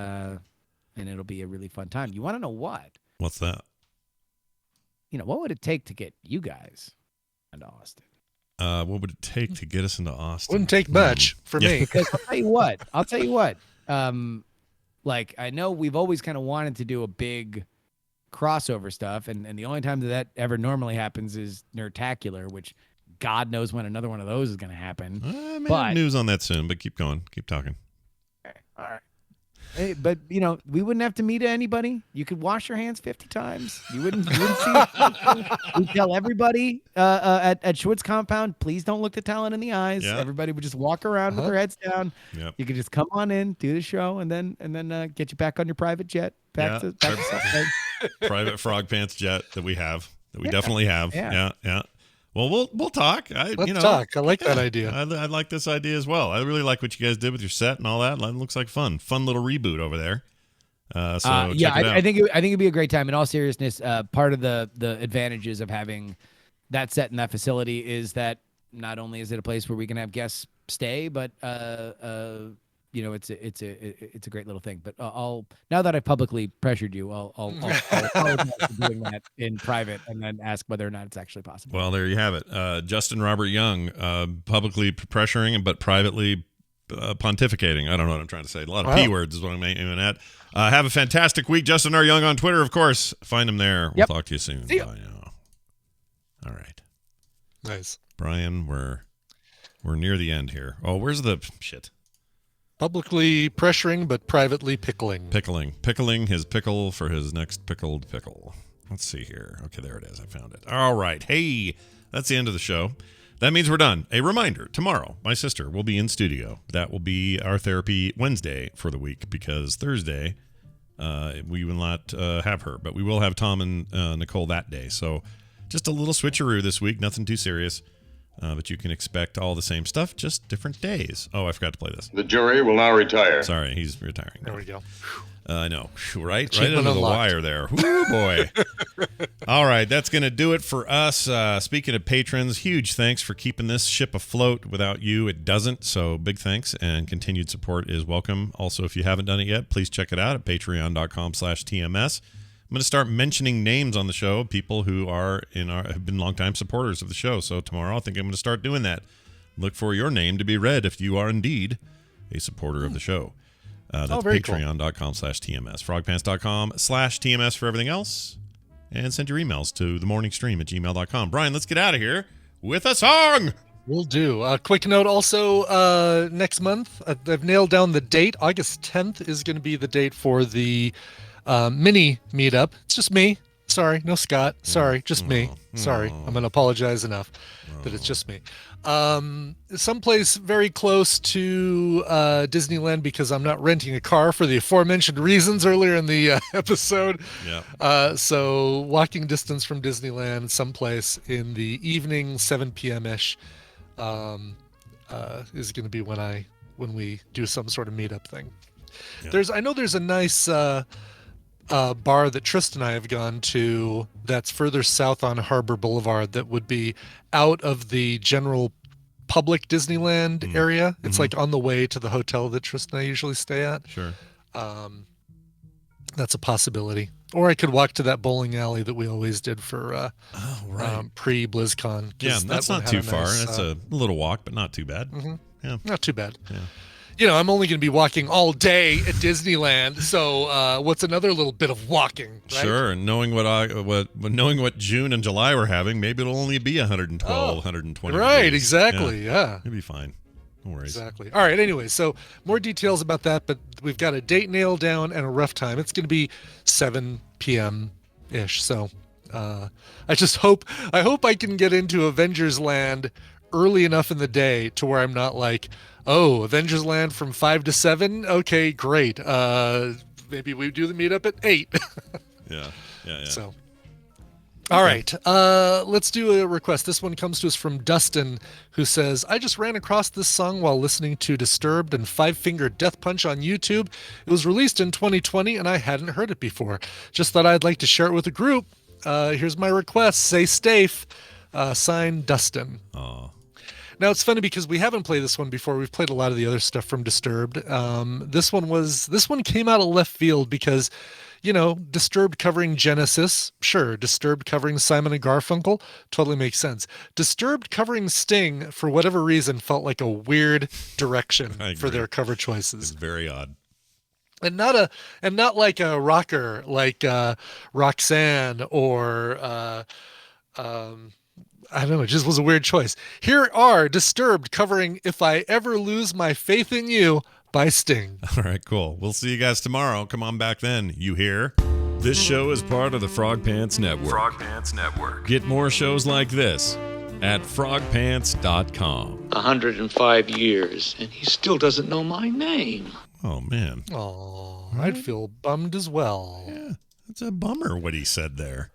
it'll be a really fun time. You want to know what?
What's that?
What would it take to get you guys into Austin?
What would it take to get us into Austin?
Wouldn't take much for me.
Because I'll tell you what. Like, I know we've always kind of wanted to do a big crossover stuff, and the only time that ever normally happens is Nerdtacular, which God knows when another one of those is going to happen.
Have news on that soon, but keep going. Keep talking.
All right. Hey, but we wouldn't have to meet anybody. You could wash your hands 50 times. You wouldn't see. We tell everybody at Schwitz compound, please don't look the talent in the eyes.
Yep.
Everybody would just walk around with their heads down.
Yep.
You could just come on in, do the show, and then get you back on your private jet back to
private Frog Pants jet that we definitely have. Yeah. Well, we'll talk.
Let's talk. I like that idea.
I like this idea as well. I really like what you guys did with your set and all that. It looks like fun little reboot over there. Check it out.
I think it'd be a great time. In all seriousness, part of the advantages of having that set in that facility is that not only is it a place where we can have guests stay, but it's a great little thing. But I'll now that I've publicly pressured you, I'll apologize for doing that in private and then ask whether or not it's actually possible.
Well, there you have it. Justin Robert Young, publicly pressuring but privately pontificating. I don't know what I'm trying to say. A lot of P words is what I'm aiming at. Have a fantastic week. Justin R. Young on Twitter, of course. Find him there. We'll talk to you soon.
See ya.
Bye now. All right.
Nice.
Brian, we're near the end here. Oh, where's the shit?
Publicly pressuring, but privately pickling.
Pickling his pickle for his next pickled pickle. Let's see here. Okay, there it is. I found it. All right. Hey, that's the end of the show. That means we're done. A reminder, tomorrow, my sister will be in studio. That will be our therapy Wednesday for the week, because Thursday we will not have her, but we will have Tom and Nicole that day. So just a little switcheroo this week. Nothing too serious. But you can expect all the same stuff, just different days. Oh, I forgot to play this.
The jury will now retire.
Sorry, he's retiring.
There we go.
I know, right under the wire there. Whoo, boy. All right, that's going to do it for us. Speaking of patrons, huge thanks for keeping this ship afloat. Without you, it doesn't. So big thanks, and continued support is welcome. Also, if you haven't done it yet, please check it out at patreon.com/TMS. I'm going to start mentioning names on the show, people who have been longtime supporters of the show. So tomorrow, I think I'm going to start doing that. Look for your name to be read if you are indeed a supporter of the show. That's patreon.com/TMS. Frogpants.com/TMS for everything else. And send your emails to themorningstream@gmail.com. Brian, let's get out of here with a song.
Will do. A quick note also, next month, I've nailed down the date. August 10th is going to be the date for the mini meetup. It's just me. Sorry, no Scott. Sorry, just me. Sorry, I'm going to apologize enough that it's just me. Someplace very close to Disneyland, because I'm not renting a car for the aforementioned reasons earlier in the episode.
Yeah.
So walking distance from Disneyland, someplace in the evening, 7 p.m.-ish, is going to be when we do some sort of meetup thing. Yeah. I know there's a nice bar that Tristan and I have gone to that's further south on Harbor Boulevard that would be out of the general public Disneyland area. It's like on the way to the hotel that Tristan and I usually stay at.
Sure.
That's a possibility. Or I could walk to that bowling alley that we always did for pre-BlizzCon.
Yeah, that's not too far. That's a little walk, but not too bad.
Mm-hmm.
Yeah,
not too bad. I'm only going to be walking all day at Disneyland. So what's another little bit of walking? Right?
Sure, and knowing what June and July we're having, maybe it'll only be 112, 120.
Right,
degrees.
exactly. Yeah.
It'll be fine. No worries.
Exactly. All right. Anyway, so more details about that, but we've got a date nailed down and a rough time. It's going to be 7 p.m. ish. So I hope I can get into Avengers Land early enough in the day to where I'm not like, oh, Avengers Land from 5 to 7. Okay, great. Maybe we do the meetup at 8.
Yeah.
So. All right, let's do a request. This one comes to us from Dustin, who says, I just ran across this song while listening to Disturbed and Five Finger Death Punch on YouTube. It was released in 2020, and I hadn't heard it before. Just thought I'd like to share it with the group. Here's my request. Say Stafe. Signed, Dustin.
Oh.
Now, it's funny because we haven't played this one before. We've played a lot of the other stuff from Disturbed. This one came out of left field because... Disturbed covering Genesis, sure. Disturbed covering Simon and Garfunkel, totally makes sense. Disturbed covering Sting, for whatever reason, felt like a weird direction for their cover choices.
It's very odd.
And not like a rocker like Roxanne or I don't know, it just was a weird choice. Here are Disturbed covering If I Ever Lose My Faith in You by Sting.
All right, cool. We'll see you guys tomorrow. Come on back then. You hear? This show is part of the Frog Pants Network.
Frog Pants Network.
Get more shows like this at frogpants.com.
105 years, and he still doesn't know my name.
Oh, man.
Oh, I'd feel bummed as well.
Yeah, it's a bummer what he said there.